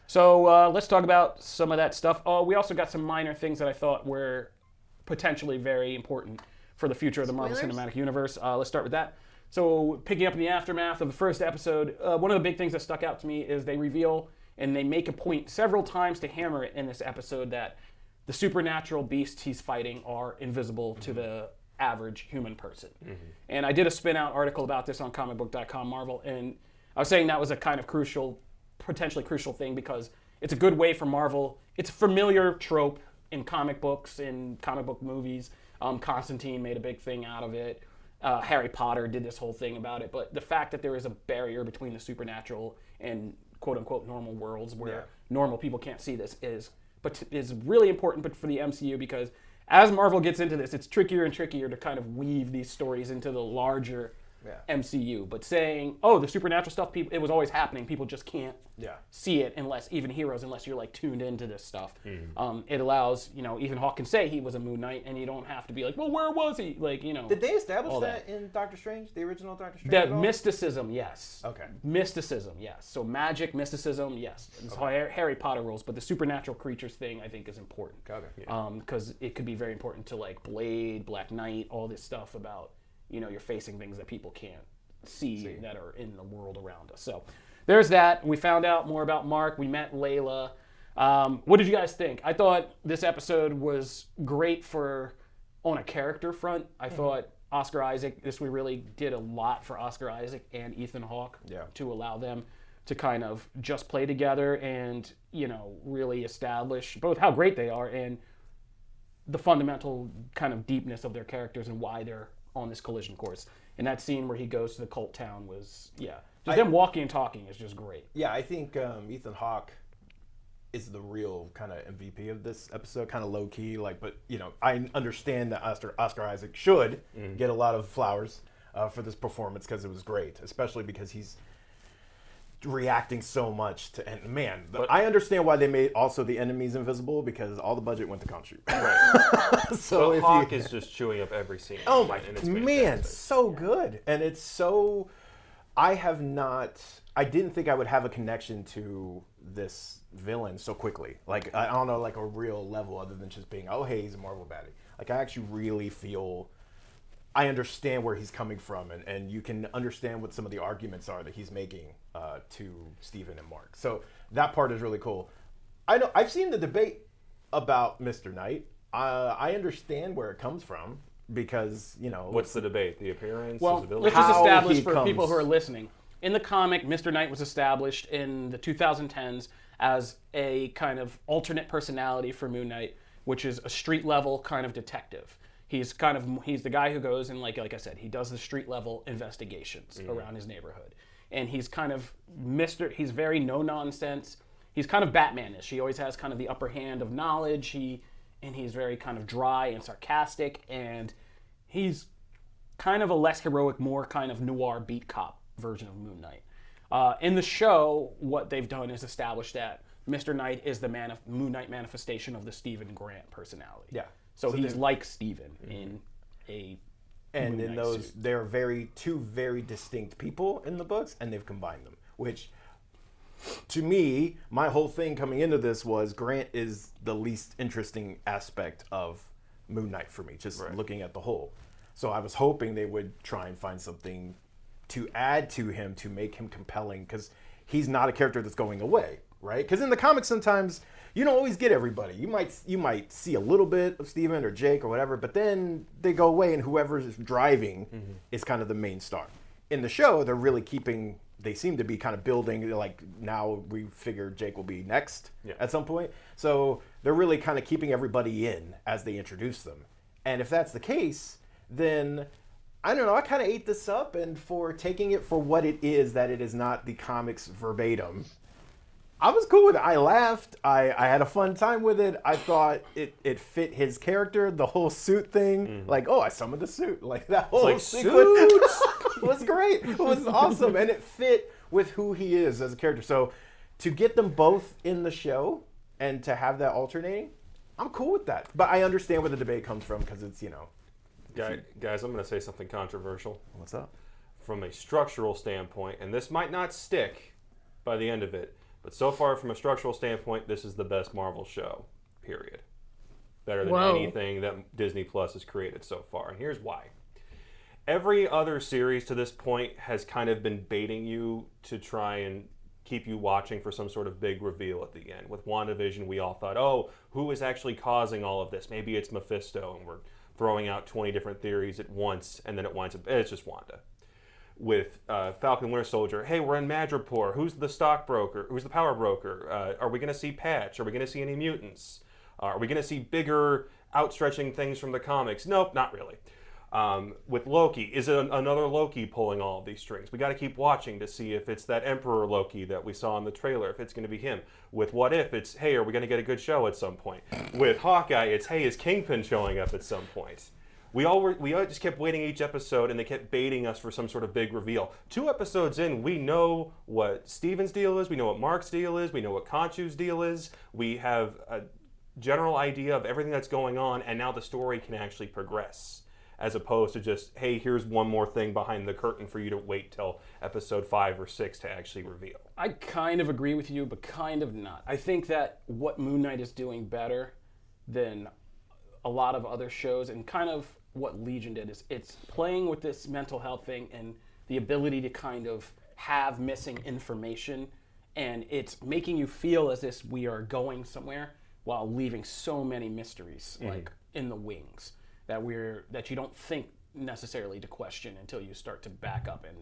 So let's talk about some of that stuff. We also got some minor things that I thought were potentially very important for the future of the Marvel Cinematic Universe. Let's start with that. So picking up in the aftermath of the first episode, one of the big things that stuck out to me is they reveal and they make a point several times to hammer it in this episode that the supernatural beasts he's fighting are invisible to the average human person. And I did a spin-out article about this on Comicbook.com Marvel, and I was saying that was a kind of potentially crucial thing because it's a good way for Marvel. It's a familiar trope in comic books, in comic book movies. Constantine made a big thing out of it. Harry Potter did this whole thing about it. But the fact that there is a barrier between the supernatural and quote-unquote normal worlds where normal people can't see this is really important but for the MCU because as Marvel gets into this, it's trickier and trickier to kind of weave these stories into the larger MCU. But saying, the supernatural stuff, it was always happening. People just can't see it unless you're like tuned into this stuff. It allows, Ethan Hawke can say he was a Moon Knight and you don't have to be like, well, where was he? Like, Did they establish that in Doctor Strange, the original Doctor Strange? That mysticism, yes. Okay. Mysticism, yes. So magic, mysticism, yes. It's how Harry Potter rules, but the supernatural creatures thing I think is important. Okay. Because it could be very important to like Blade, Black Knight, all this stuff about you're facing things that people can't see that are in the world around us. So there's that. We found out more about Mark. We met Layla. What did you guys think? I thought this episode was great on a character front. I thought Oscar Isaac, we really did a lot for Oscar Isaac and Ethan Hawke to allow them to kind of just play together and, really establish both how great they are and the fundamental kind of deepness of their characters and why they're on this collision course. And that scene where he goes to the cult town was, them walking and talking is just great. Yeah, I think Ethan Hawke is the real kind of MVP of this episode, kind of low-key, but, I understand that Oscar Isaac should get a lot of flowers for this performance because it was great, especially because he's reacting so much to, and man, I understand why they made also the enemies invisible because all the budget went to Khonshu. Right. So Hawk is just chewing up every scene. Oh my man, so good, and it's so. I didn't think I would have a connection to this villain so quickly. Like I don't know, like a real level other than just being, hey, he's a Marvel baddie. Like I actually really feel. I understand where he's coming from, and you can understand what some of the arguments are that he's making to Stephen and Mark. So that part is really cool. I know I've seen the debate about Mr. Knight. I understand where it comes from because what's the debate? The appearance? Well, let's just establish for people who are listening. In the comic, Mr. Knight was established in the 2010s as a kind of alternate personality for Moon Knight, which is a street level kind of detective. He's the guy who goes and like I said, he does the street level investigations around his neighborhood. And he's kind of he's very no nonsense. He's kind of Batman-ish. He always has kind of the upper hand of knowledge. He's very kind of dry and sarcastic, and he's kind of a less heroic, more kind of noir beat cop version of Moon Knight. In the show, what they've done is establish that Mr. Knight is the Moon Knight manifestation of the Stephen Grant personality. Yeah. So he's like Stephen in a and Moon in Knight those, suit. they're two very distinct people in the books, and they've combined them. Which, to me, my whole thing coming into this was Grant is the least interesting aspect of Moon Knight for me, just looking at the whole. So I was hoping they would try and find something to add to him to make him compelling, because he's not a character that's going away, right? Because in the comics, sometimes you don't always get everybody. You might see a little bit of Steven or Jake or whatever, but then they go away, and whoever is driving is kind of the main star. In the show, they're really they seem to be kind of building, like now we figure Jake will be next at some point. So they're really kind of keeping everybody in as they introduce them. And if that's the case, then I don't know. I kind of ate this up, and for taking it for what it is, that it is not the comics verbatim, I was cool with it. I laughed. I had a fun time with it. I thought it fit his character, the whole suit thing. Like, oh, I summoned the suit. Like, that whole sequence was great. It was awesome, and it fit with who he is as a character. So to get them both in the show and to have that alternating, I'm cool with that. But I understand where the debate comes from, because it's, Guys, I'm going to say something controversial. What's up? From a structural standpoint, and this might not stick by the end of it, but so far from a structural standpoint, this is the best Marvel show, period. Better than anything that Disney Plus has created so far, and here's why. Every other series to this point has kind of been baiting you to try and keep you watching for some sort of big reveal at the end. With Wanda Vision, we all thought, oh, who is actually causing all of this? Maybe it's Mephisto, and we're throwing out 20 different theories at once, and then it winds up, it's just Wanda. With Falcon Winter Soldier, hey, we're in Madripoor. Who's the stockbroker? Who's the power broker? Are we going to see Patch? Are we going to see any mutants? Are we going to see bigger, outstretching things from the comics? Nope, not really. With Loki, is it another Loki pulling all of these strings? We got to keep watching to see if it's that Emperor Loki that we saw in the trailer, if it's going to be him. With What If, it's, hey, are we going to get a good show at some point? With Hawkeye, it's, hey, is Kingpin showing up at some point? We all just kept waiting each episode, and they kept baiting us for some sort of big reveal. 2 episodes in, we know what Steven's deal is, we know what Mark's deal is, we know what Khonshu's deal is, we have a general idea of everything that's going on, and now the story can actually progress. As opposed to just, hey, here's one more thing behind the curtain for you to wait till episode 5 or 6 to actually reveal. I kind of agree with you, but kind of not. I think that what Moon Knight is doing better than a lot of other shows, and kind of what Legion did, is it's playing with this mental health thing and the ability to kind of have missing information, and it's making you feel as if we are going somewhere while leaving so many mysteries like in the wings. That you don't think necessarily to question until you start to back up and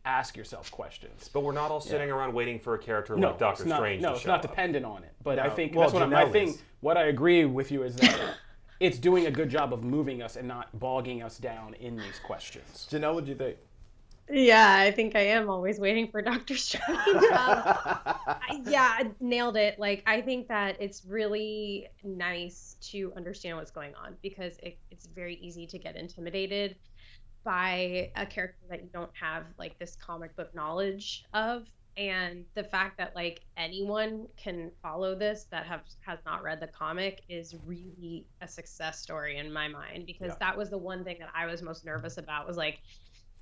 ask yourself questions. But we're not all sitting around waiting for a character like Doctor Strange to show up. No, it's not dependent on it. But I think that's what I think. What I agree with you is that it's doing a good job of moving us and not bogging us down in these questions. Janelle, what do you think? Yeah, I think I am always waiting for Doctor Strange. I nailed it. Like, I think that it's really nice to understand what's going on, because it's very easy to get intimidated by a character that you don't have like this comic book knowledge of. And the fact that like anyone can follow this that has not read the comic is really a success story in my mind, because that was the one thing that I was most nervous about, was like,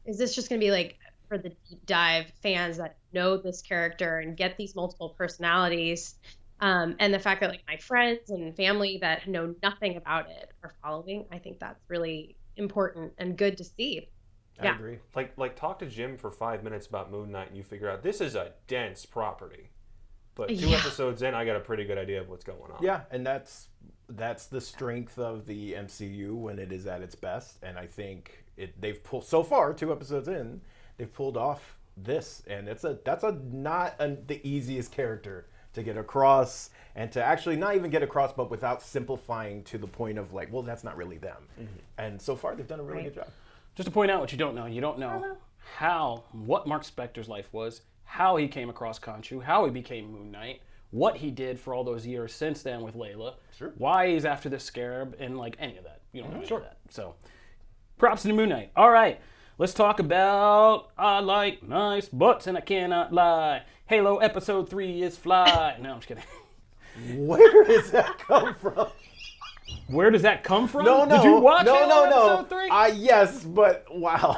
is this just going to be like for the deep dive fans that know this character and get these multiple personalities? And the fact that like my friends and family that know nothing about it are following, I think that's really important and good to see. I agree. Like talk to Jim for 5 minutes about Moon Knight and you figure out this is a dense property. But 2 episodes in, I got a pretty good idea of what's going on. Yeah, and that's the strength of the MCU when it is at its best. And I think they've pulled, so far 2 episodes in, they've pulled off this, and that's not the easiest character to get across, and to actually not even get across, but without simplifying to the point of like, well, that's not really them. And so far they've done a really good job. Just to point out what you don't know what Mark Spector's life was, how he came across Khonshu, how he became Moon Knight, what he did for all those years since then with Layla, why he's after the Scarab, and like any of that. You don't know any of that. So props to Moon Knight. All right, let's talk about I like nice butts and I cannot lie. Halo episode 3 is fly. No, I'm just kidding. Where does that come from? Where does that come from? No. Did you watch Halo episode 3? Yes, but wow.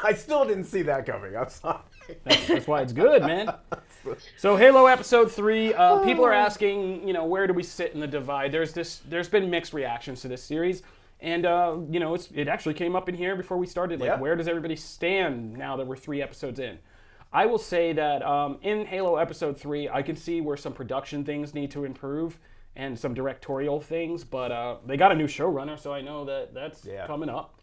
I still didn't see that coming. I'm sorry. That's why it's good, man. So Halo episode 3, people are asking, where do we sit in the divide? There's been mixed reactions to this series. And, it actually came up in here before we started. Where does everybody stand now that we're 3 episodes in? I will say that in Halo episode 3, I can see where some production things need to improve and some directorial things, but they got a new showrunner, so I know that's coming up.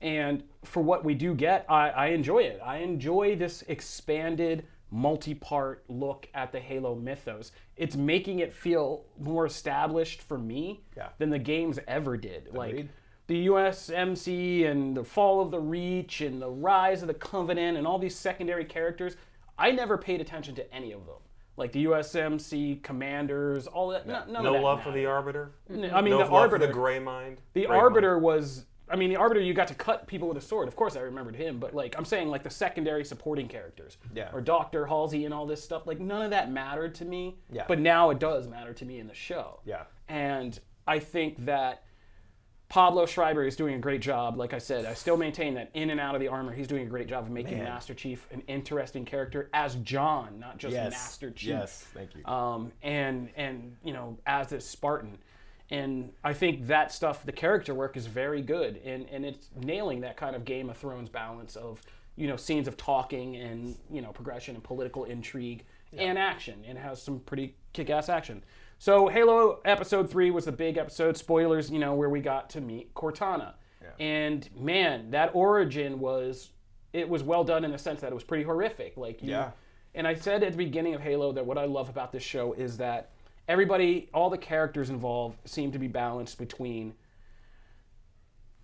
And for what we do get, I enjoy it. I enjoy this expanded, multi-part look at the Halo mythos. It's making it feel more established for me than the games ever did. Agreed. Like, the USMC and the fall of the Reach and the rise of the Covenant and all these secondary characters, I never paid attention to any of them. Like the USMC commanders, all that. None no of that love for mattered. the Arbiter. I mean, No the love Arbiter. for the Gray Mind. The Gray Arbiter Mind. was. I mean, the Arbiter, you got to cut people with a sword. Of course, I remembered him, but like I'm saying, like the secondary supporting characters, or Dr. Halsey and all this stuff. Like none of that mattered to me. Yeah. But now it does matter to me in the show. Yeah. And I think that Pablo Schreiber is doing a great job. Like I said, I still maintain that in and out of the armor, he's doing a great job of making Master Chief an interesting character as John, not just Master Chief. Yes, thank you. And you know, as a Spartan. And I think that stuff, the character work is very good, and it's nailing that kind of Game of Thrones balance of, you know, scenes of talking and, you know, progression and political intrigue and action. And it has some pretty kick-ass action. So Halo Episode 3 was the big episode, spoilers, you know, where we got to meet Cortana. Yeah. And man, that origin was well done in the sense that it was pretty horrific. Like and I said at the beginning of Halo that what I love about this show is that everybody, all the characters involved seem to be balanced between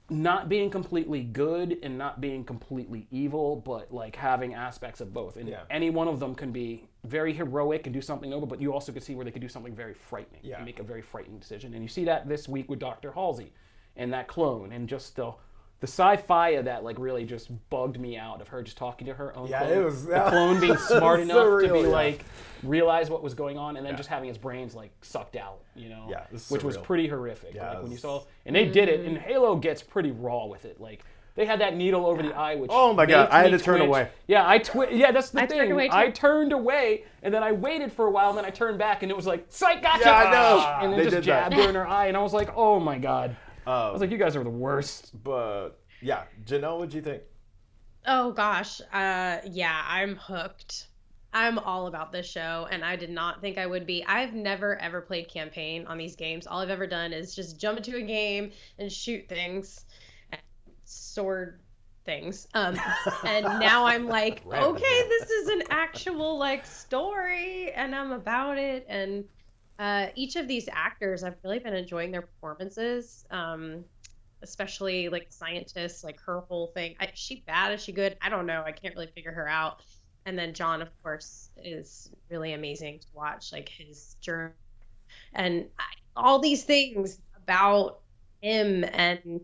not being completely good and not being completely evil, but like having aspects of both. And any one of them can be very heroic and do something noble, but you also can see where they could do something very frightening and make a very frightening decision. And you see that this week with Dr. Halsey and that clone, and just the sci-fi of that like really just bugged me out, of her just talking to her own clone. It was, the clone being smart enough surreal, to be like realize what was going on, and then just having his brains like sucked out, you know, which was pretty horrific. Like when you saw, and they did it, and Halo gets pretty raw with it. Like they had that needle over the eye, which oh my god, I had to turn twitch. away. Yeah, that's the thing. I turned away, and then I waited for a while, and then I turned back, and it was like, psych, gotcha! Yeah, I know. And then They just did jabbed that. her in her eye, and I was like, oh my god. I was like, you guys are the worst. But yeah, Janelle, what'd you think? Oh gosh, I'm hooked. I'm all about this show, and I did not think I would be. I've never ever played campaign on these games. All I've ever done is just jump into a game and shoot things, and sword things. And now I'm like, okay, this is an actual like story, and I'm about it. And each of these actors, I've really been enjoying their performances. Especially like scientists, like her whole thing. Is she bad? Is she good? I don't know. I can't really figure her out. And then John, of course, is really amazing to watch, like his journey and all these things about him, and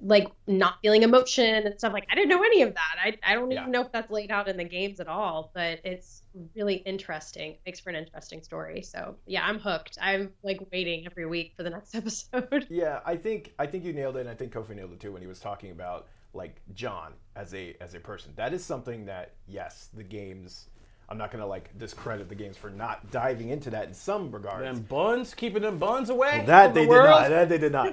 like not feeling emotion and stuff. Like I didn't know any of that. I don't even know if that's laid out in the games at all, but it's really interesting. It makes for an interesting story. So yeah, I'm hooked. I'm like waiting every week for the next episode. Yeah, I think you nailed it, and I think Kofi nailed it too when he was talking about like John as a person. That is something that, yes, the games, I'm not gonna like discredit the games for not diving into that in some regards. Them buns, keeping them buns away. Well, that from they the did world. not. That they did not.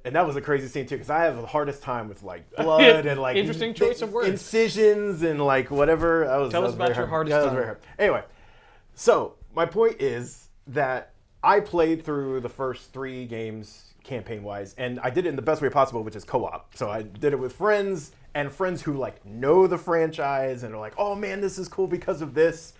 And that was a crazy scene too, because I have the hardest time with like blood and like Interesting choice of words. incisions and like whatever. Tell us about your hardest time. Very hard. Anyway, so my point is that I played through the first 3 games campaign-wise, and I did it in the best way possible, which is co-op. So I did it with friends, and friends who like know the franchise and are like, oh man, this is cool because of this.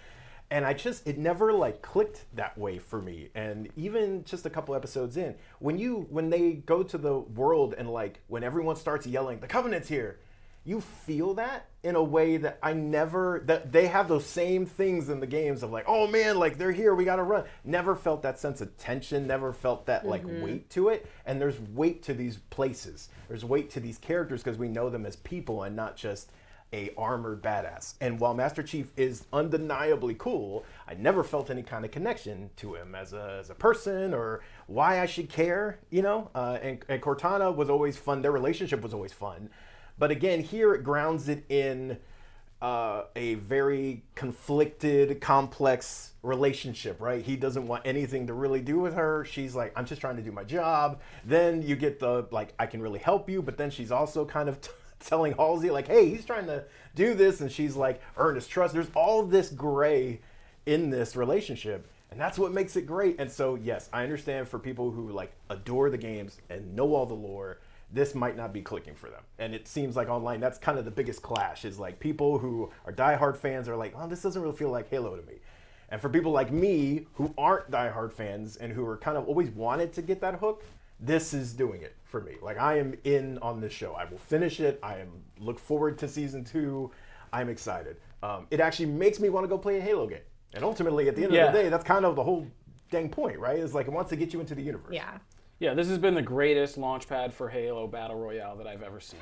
And it never like clicked that way for me. And even just a couple episodes in, when they go to the world and like when everyone starts yelling, the Covenant's here, you feel that in a way that that they have those same things in the games of like, oh man, like they're here, we gotta run. Never felt that sense of tension, never felt that like weight to it. And there's weight to these places. There's weight to these characters because we know them as people and not just a armored badass. And while Master Chief is undeniably cool, I never felt any kind of connection to him as a person or why I should care, you know? And Cortana was always fun. Their relationship was always fun. But again, here it grounds it in a very conflicted, complex relationship, right? He doesn't want anything to really do with her. She's like, I'm just trying to do my job. Then you get the, like, I can really help you. But then she's also kind of telling Halsey, like, hey, he's trying to do this. And she's like, earn his trust. There's all this gray in this relationship. And that's what makes it great. And so, yes, I understand for people who, like, adore the games and know all the lore, this might not be clicking for them. And it seems like online, that's kind of the biggest clash, is like people who are diehard fans are like, oh, this doesn't really feel like Halo to me. And for people like me who aren't diehard fans and who are kind of always wanted to get that hook, this is doing it for me. Like, I am in on this show. I will finish it. Look forward to season 2. I'm excited. It actually makes me want to go play a Halo game. And ultimately, at the end of the day, that's kind of the whole dang point, right? It's like it wants to get you into the universe. Yeah. Yeah, this has been the greatest launch pad for Halo Battle Royale that I've ever seen.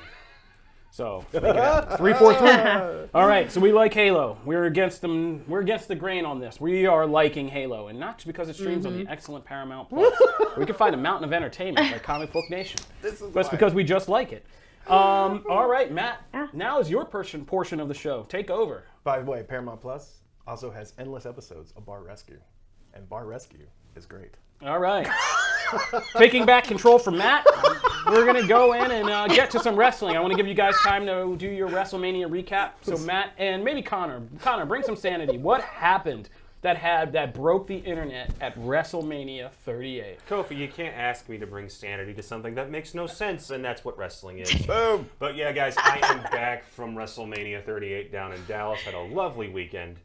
So, make it happen. 3-4-3. All right, so we like Halo. We're against them. We're against the grain on this. We are liking Halo, and not just because it streams on the excellent Paramount Plus. We can find a mountain of entertainment like Comic Book Nation. But it's because we just like it. All right, Matt. Now is your portion of the show. Take over. By the way, Paramount Plus also has endless episodes of Bar Rescue, and Bar Rescue is great. All right. Taking back control from Matt, we're going to go in and get to some wrestling. I want to give you guys time to do your Wrestlemania recap. So Matt and maybe Connor, bring some sanity. What happened that broke the internet at WrestleMania 38? Kofi, you can't ask me to bring sanity to something that makes no sense, and that's what wrestling is. Boom. But yeah, guys, I am back from WrestleMania 38 down in Dallas. Had a lovely weekend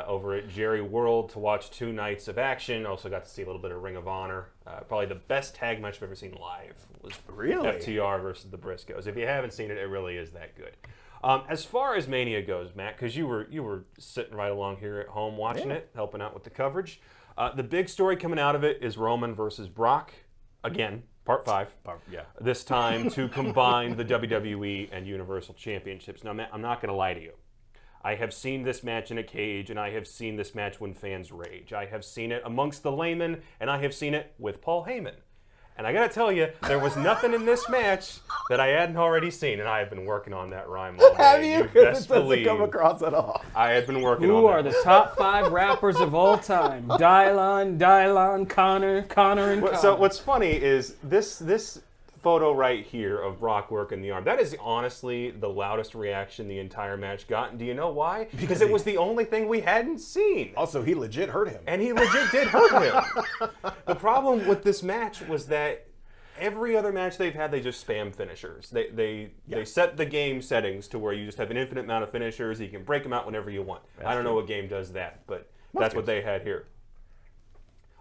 over at Jerry World to watch 2 nights of action. Also got to see a little bit of Ring of Honor. Probably the best tag match I've ever seen live was FTR versus the Briscoes. If you haven't seen it, it really is that good. As far as Mania goes, Matt, because you were sitting right along here at home watching it, helping out with the coverage. The big story coming out of it is Roman versus Brock. Again, part 5. This time to combine the WWE and Universal Championships. Now, Matt, I'm not going to lie to you. I have seen this match in a cage, and I have seen this match when fans rage. I have seen it amongst the laymen, and I have seen it with Paul Heyman. And I gotta tell you, there was nothing in this match that I hadn't already seen, and I have been working on that rhyme all day. Have you? Best It doesn't believe come across at all. I had been working on Who that. are the top 5 rappers of all time? Dylon, Connor, and Connor. So what's funny is this photo right here of Brock working the arm. That is honestly the loudest reaction the entire match got. And do you know why? Because it was the only thing we hadn't seen. Also, he legit hurt him. And he legit did hurt him. The problem with this match was that every other match they've had, they just spam finishers. They set the game settings to where you just have an infinite amount of finishers. You can break them out whenever you want. I don't know what game does that, but that's what they had here.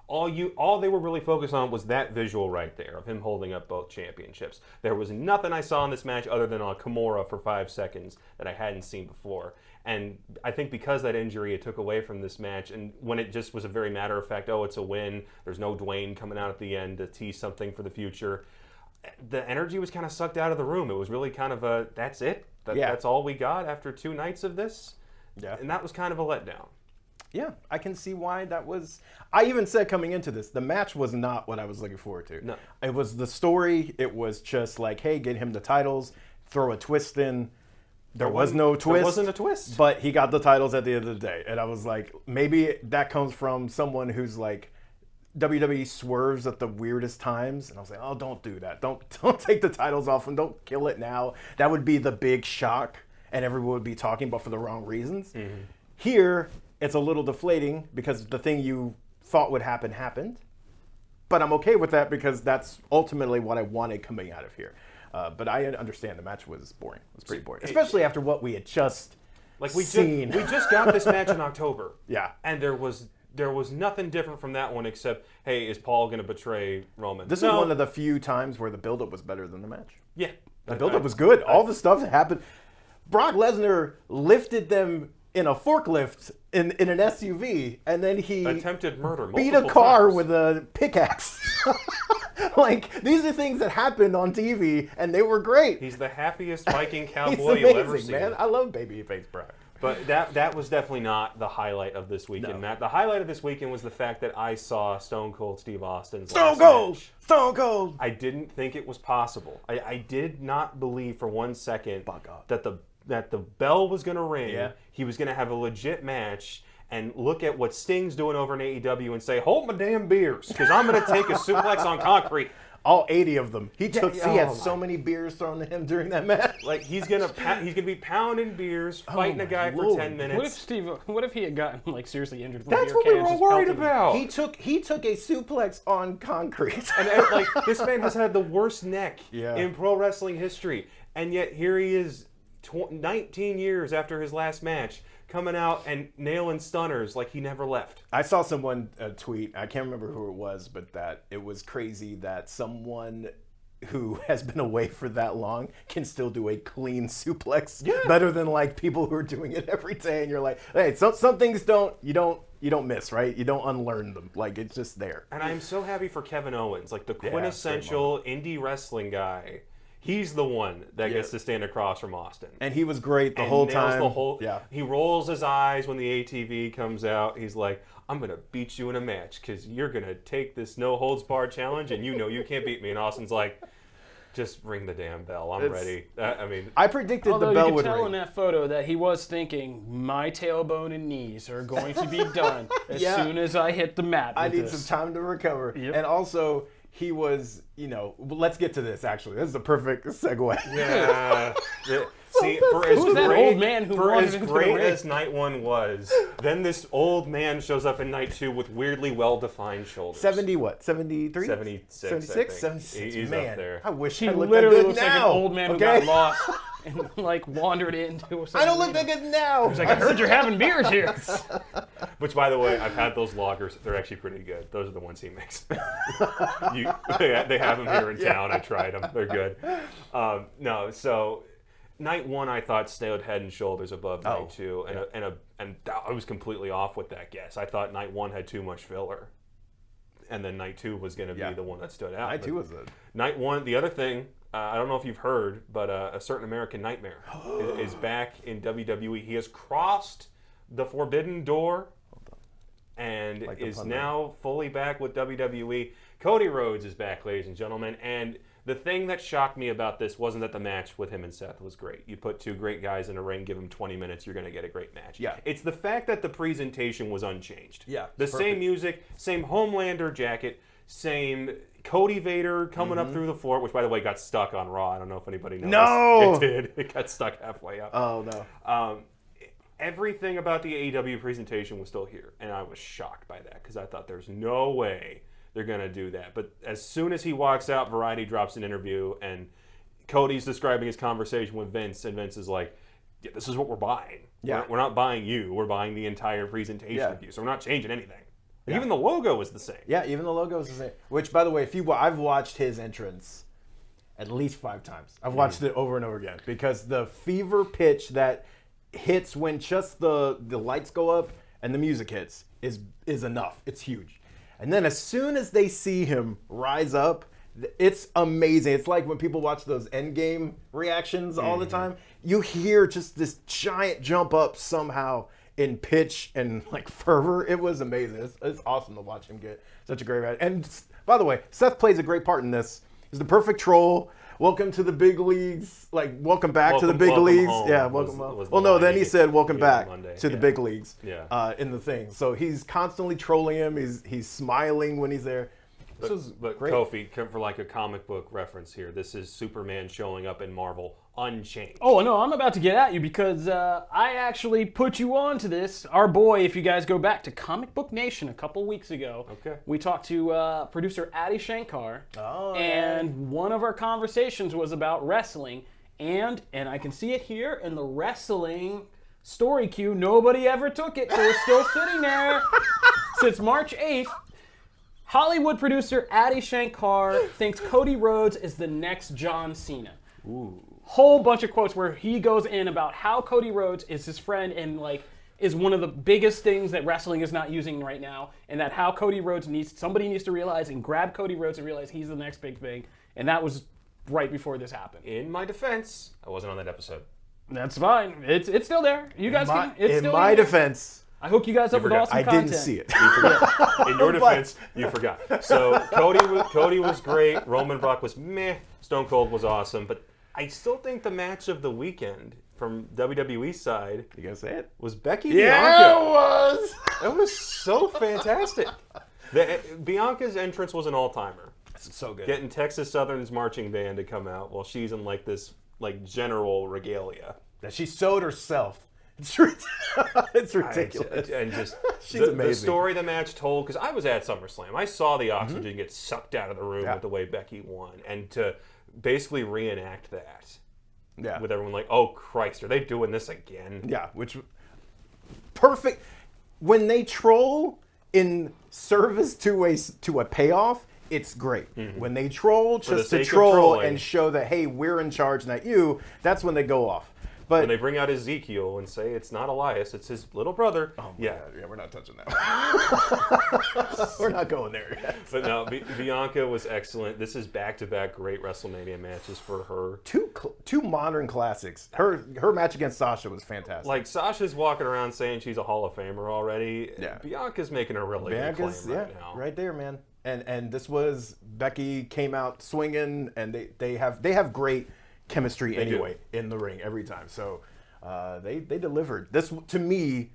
All they were really focused on was that visual right there of him holding up both championships. There was nothing I saw in this match other than a Kimura for 5 seconds that I hadn't seen before. And I think because that injury, it took away from this match. And when it just was a very matter of fact, oh, it's a win. There's no Dwayne coming out at the end to tease something for the future. The energy was kind of sucked out of the room. It was really kind of that's it. That's all we got after 2 nights of this. Yeah. And that was kind of a letdown. Yeah, I can see why that was. I even said coming into this, the match was not what I was looking forward to. No. It was the story. It was just like, hey, get him the titles, throw a twist in. There was no twist. There wasn't a twist. But he got the titles at the end of the day. And I was like, maybe that comes from someone who's like, WWE swerves at the weirdest times. And I was like, oh, don't do that. Don't take the titles off and don't kill it now. That would be the big shock. And everyone would be talking, but for the wrong reasons. Mm-hmm. Here, it's a little deflating because the thing you thought would happen happened. But I'm okay with that because that's ultimately what I wanted coming out of here. But I understand the match was boring. It was pretty boring. Especially after what we had just seen. We just got this match in October. Yeah. And there was nothing different from that one except, hey, is Paul going to betray Roman? This is one of the few times where the build-up was better than the match. Yeah. The build-up was good. All the stuff that happened. Brock Lesnar lifted them in a forklift in an SUV, and then he attempted murder beat a car times. with a pickaxe. Like, these are things that happened on TV, and they were great. He's the happiest Viking cowboy you'll ever see. Man. I love babyface Brock. But that was definitely not the highlight of this weekend, No. Matt. The highlight of this weekend was the fact that I saw Stone Cold Steve Austin's Stone last Cold! match. Stone Cold! I didn't think it was possible. I did not believe for 1 second that the bell was going to ring. Yeah. He was going to have a legit match and look at what Sting's doing over in AEW and say, hold my damn beers, because I'm going to take a suplex on concrete. All 80 of them. He had oh so many beers thrown to him during that match. Like, he's gonna be pounding beers, fighting a guy for 10 minutes. What if he had gotten like seriously injured from That's beer what we cans were just worried pelting him? about. He took a suplex on concrete. And like, this man has had the worst neck in pro wrestling history, and yet here he is, 19 years after his last match, coming out and nailing stunners like he never left. I saw someone tweet, I can't remember who it was, but that it was crazy that someone who has been away for that long can still do a clean suplex better than like people who are doing it every day. And you're like, hey, some things you don't miss, right? You don't unlearn them. Like, it's just there. And I'm so happy for Kevin Owens, like the quintessential indie wrestling guy. He's the one that gets to stand across from Austin. And he was great the whole time. He rolls his eyes when the ATV comes out. He's like, I'm going to beat you in a match because you're going to take this no-holds-barred challenge and you know you can't beat me. And Austin's like, just ring the damn bell. I'm ready. I predicted the bell would ring. Although you could tell in that photo that he was thinking, my tailbone and knees are going to be done as soon as I hit the mat. I need some time to recover. Yep. And also, he was, let's get to this, actually. This is a perfect segue. Yeah. See, for as great as night one was, then this old man shows up in night two with weirdly well-defined shoulders. 70 what? 73? 76. 76? 76. He's man, up there. I wish he I looked literally that good looks now. like an old man who got lost and like wandered into something. I don't look that good now. He's like, I heard you're having beers here. Which, by the way, I've had those lagers. They're actually pretty good. Those are the ones he makes. They have them here in town. I tried them. They're good. So night one I thought stayed head and shoulders above night two, and I was completely off with that guess. I thought night one had too much filler, and then night two was going to be the one that stood out. Night two was it. Night one. The other thing. I don't know if you've heard, but a certain American Nightmare is back in WWE. He has crossed the forbidden door and is now fully back with WWE. Cody Rhodes is back, ladies and gentlemen. And the thing that shocked me about this wasn't that the match with him and Seth was great. You put two great guys in a ring, give them 20 minutes, you're going to get a great match. Yeah. It's the fact that the presentation was unchanged. Yeah. The same music, same Homelander jacket, same Cody Vader coming up through the floor, which, by the way, got stuck on Raw. I don't know if anybody knows. No! It did. It got stuck halfway up. Oh, no. Everything about the AEW presentation was still here, and I was shocked by that because I thought there's no way they're going to do that. But as soon as he walks out, Variety drops an interview, and Cody's describing his conversation with Vince, and Vince is like, yeah, this is what we're buying. Yeah. We're not buying you. We're buying the entire presentation of you, so we're not changing anything. Yeah. Even the logo is the same. Yeah, even the logo is the same. Which, by the way, I've watched his entrance at least 5 times. I've watched it over and over again because the fever pitch that hits when just the lights go up and the music hits is enough. It's huge. And then as soon as they see him rise up, it's amazing. It's like when people watch those Endgame reactions all the time. You hear just this giant jump up somehow in pitch and like fervor. It was amazing. It's awesome to watch him get such a great match. And by the way, Seth plays a great part in this. He's the perfect troll. Welcome to the big leagues. Like, welcome back to the big leagues. Yeah, welcome home. Well, no, then he said welcome back to the big leagues in the thing. So he's constantly trolling him. He's smiling when he's there. But great. Kofi, for like a comic book reference here, this is Superman showing up in Marvel unchanged. Oh, no, I'm about to get at you because I actually put you on to this. Our boy, if you guys go back to ComicBook Nation a couple weeks ago, we talked to producer Adi Shankar, and one of our conversations was about wrestling, and I can see it here in the wrestling story queue. Nobody ever took it, so it's still sitting there since March 8th. Hollywood producer Adi Shankar thinks Cody Rhodes is the next John Cena. Ooh. Whole bunch of quotes where he goes in about how Cody Rhodes is his friend and like is one of the biggest things that wrestling is not using right now, and that how Cody Rhodes somebody needs to realize and grab Cody Rhodes and realize he's the next big thing. And that was right before this happened. In my defense, I wasn't on that episode. That's fine. It's still there. You guys can. It's in still my defense. I hook you guys up with awesome content. I didn't see it. You forgot. In your defense, you forgot. So Cody was great. Roman Brock was meh. Stone Cold was awesome. But I still think the match of the weekend from WWE's side, you gonna say it? Was Becky Bianca. Yeah, it was. It was so fantastic. Bianca's entrance was an all-timer. It's so good. Getting Texas Southern's marching band to come out while she's in like this like general regalia. That she sewed herself. It's ridiculous. And just she's the amazing. story the match told, because I was at SummerSlam. I saw the oxygen get sucked out of the room with the way Becky won. And to basically reenact that with everyone like, oh, Christ, are they doing this again? Yeah, which perfect. When they troll in service to a payoff, it's great. When they troll just to troll and show that, hey, we're in charge, not you, that's when they go off. But when they bring out Ezekiel and say it's not Elias, it's his little brother. Oh my God. Yeah, we're not touching that. We're not going there yet. But no, Bianca was excellent. This is back-to-back great WrestleMania matches for her. Two modern classics. Her match against Sasha was fantastic. Like, Sasha's walking around saying she's a Hall of Famer already. Yeah. Bianca's making a really good claim right now. Right there, man. And this was, Becky came out swinging, and they have great chemistry anyway in the ring every time. So they delivered. This, to me,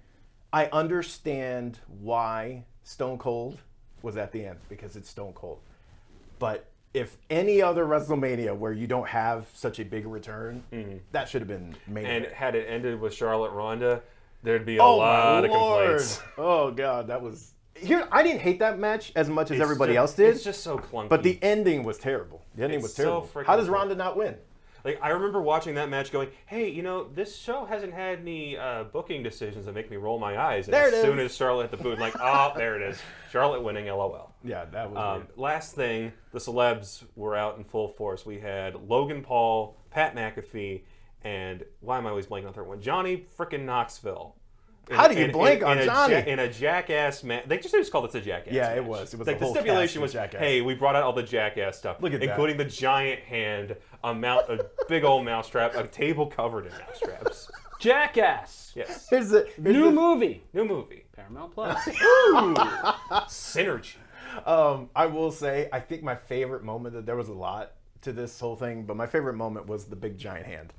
I understand why Stone Cold was at the end, because it's Stone Cold. But if any other WrestleMania where you don't have such a big return, that should have been main And event. had it ended with Charlotte Ronda, there'd be a lot of complaints. Oh God, that was... Here, I didn't hate that match as much as everybody else did. It's just so clunky. But the ending was terrible. The ending was terrible. so freaking How does clunky. Ronda not win? Like, I remember watching that match going, hey, you know, this show hasn't had any booking decisions that make me roll my eyes. And There as it soon is. as Charlotte hit the boot, like, oh, there it is. Charlotte winning, LOL. Yeah, that was weird. Last thing, the celebs were out in full force. We had Logan Paul, Pat McAfee, and why am I always blanking on the third one? Johnny frickin' Knoxville. How do you blank on Johnny? In a jackass match. They just called it the jackass Yeah, match. it was. It was like a the whole stipulation cast of was, Jackass. hey, we brought out all the jackass stuff, Look at that. including the giant hand, a big old mousetrap, a table covered in mousetraps. Jackass. Yes. Here's New movie. New movie. Paramount Plus. Synergy. I will say, I think my favorite moment, that there was a lot to this whole thing, but my favorite moment was the big giant hand.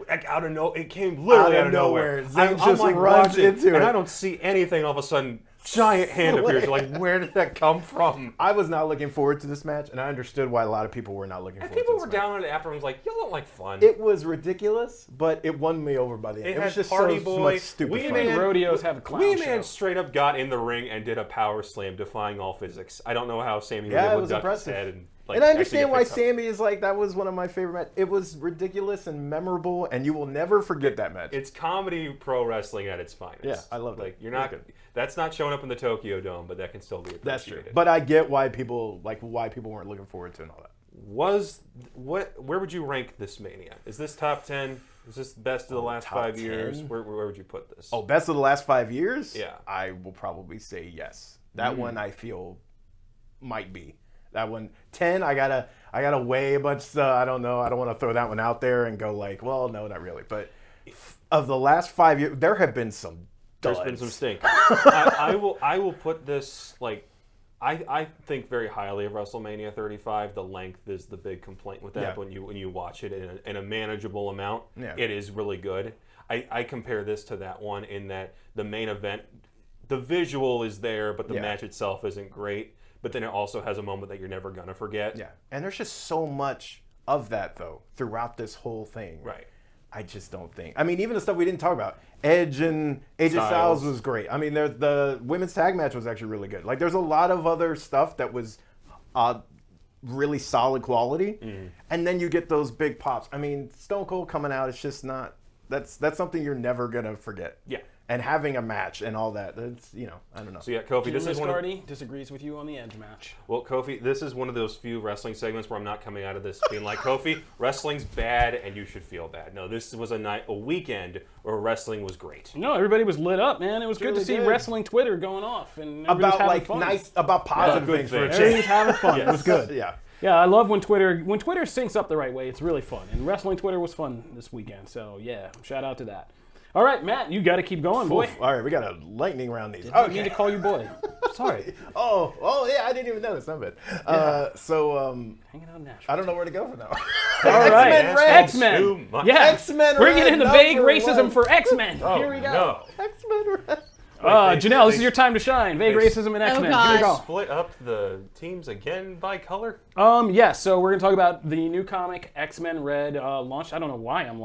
Like, it came literally out of nowhere. Zayn just like runs watching, into it. and I don't see anything. All of a sudden, giant hand appears. You're like, where did that come from? I was not looking forward to this match, and I understood why a lot of people were not looking forward to People this were match. down on it afterwards, like, y'all don't like fun. It was ridiculous, but it won me over by the end. It was had just Party so Boy, much stupid Wee fun. Man, Rodeos have a clown Wee show. Man straight up got in the ring and did a power slam, defying all physics. I don't know how Sammy was Yeah, it able was to duck his impressive. head and like. And I actually understand get why picked up. Sammy is like, that was one of my favorite matches. It was ridiculous and memorable, and you will never forget that match. It's comedy pro wrestling at its finest. Yeah, I love that. Like, you're not. That's not showing up in the Tokyo Dome, but that can still be appreciated. That's true. But I get why people weren't looking forward to and all that. Where would you rank this Mania? Is this top 10? Is this best of the last top 5 years? 10? Where would you put this? Oh, best of the last 5 years? Yeah. I will probably say yes. That one I feel might be. That one, 10, I gotta weigh a bunch of stuff. I don't know. I don't want to throw that one out there and go like, well, no, not really. But of the last 5 years, there have been some duds. There's been some stink. I will put this, like, I think very highly of WrestleMania 35. The length is the big complaint with that. Yeah. When you watch it in a manageable amount, Yeah. it is really good. I compare this to that one in that the main event, the visual is there, but the match itself isn't great. But then it also has a moment that you're never gonna forget. Yeah, and there's just so much of that though throughout this whole thing. Right. I just don't think. I mean, even the stuff we didn't talk about, Edge and AJ Styles was great. I mean, the women's tag match was actually really good. Like, there's a lot of other stuff that was really solid quality, and then you get those big pops. I mean, Stone Cold coming out, it's just not. That's something you're never gonna forget. Yeah. And having a match and all that, that's, I don't know. So yeah, Kofi, Jim this is one of, Miscardi disagrees with you on the Edge match. well, Kofi, this is one of those few wrestling segments where I'm not coming out of this being like, Kofi, wrestling's bad and you should feel bad. No, this was a weekend where wrestling was great. No, everybody was lit up, man. It was good to really see did. wrestling Twitter going off and everybody was About having fun. about positive good things for a things. Everybody change. was having fun. It was good. Yeah. Yeah, I love when Twitter syncs up the right way. It's really fun. And wrestling Twitter was fun this weekend. So yeah, shout out to that. All right, Matt, you got to keep going, boy. Oof, all right, we got a lightning round these. I need to call you boy. Sorry. Oh yeah, I didn't even notice. Not bad. Hanging out in Nashville. I don't know where to go from now. All right, X-Men Red. X-Men. Too much. Yeah, X-Men We're Red, getting into vague number racism one. for X-Men. Oh, Here we go. No. X-Men Red. Janelle, this is your time to shine. Vague racism and X-Men. Here we go. Split up the teams again by color? Yeah, so we're going to talk about the new comic, X-Men Red, launched. I don't know why I'm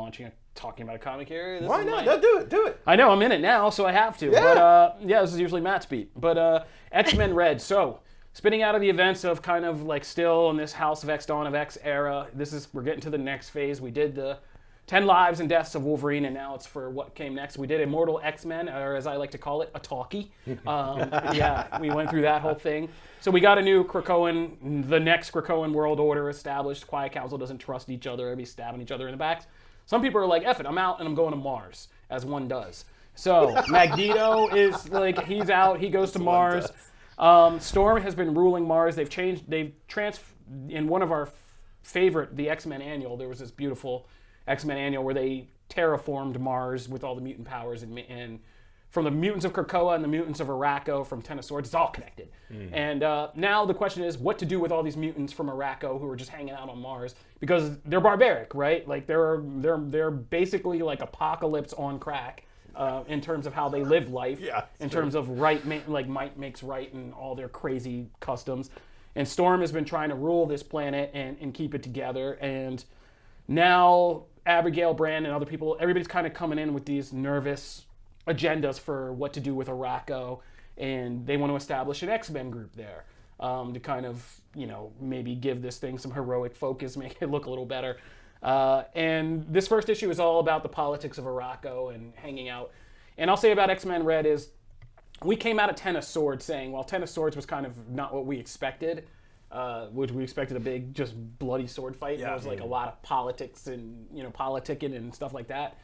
talking about a comic here. Why not? No, do it. I know, I'm in it now, so I have to. Yeah. But, this is usually Matt's beat. But X-Men Red, so spinning out of the events of kind of like still in this House of X, Dawn of X era, we're getting to the next phase. We did the 10 Lives and Deaths of Wolverine, and now it's for what came next. We did Immortal X-Men, or as I like to call it, a talkie. Yeah, we went through that whole thing. So we got a new Krakoan, the next Krakoan world order established. Quiet Council doesn't trust each other. Everybody's stabbing each other in the backs. Some people are like, F it, I'm out and I'm going to Mars, as one does. So Magneto is like, he's out, he goes to Mars. Storm has been ruling Mars. In one of our favorite, the X-Men annual, there was this beautiful X-Men annual where they terraformed Mars with all the mutant powers, and from the mutants of Krakoa and the mutants of Arakko from Ten of Swords, it's all connected. And now the question is what to do with all these mutants from Arakko who are just hanging out on Mars, because they're barbaric, right? Like they're basically like apocalypse on crack. In terms of how they live life, in terms of might makes right and all their crazy customs. And Storm has been trying to rule this planet and keep it together. And now Abigail Brand and other people, everybody's kind of coming in with these nervous agendas for what to do with Arakko. And they want to establish an X-Men group there to kind of, maybe give this thing some heroic focus, make it look a little better. And this first issue is all about the politics of Arakko and hanging out. And I'll say about X-Men Red is we came out of Ten of Swords saying, well, Ten of Swords was kind of not what we expected, which we expected a big, just bloody sword fight. There was like a lot of politics and, politicking and stuff like that.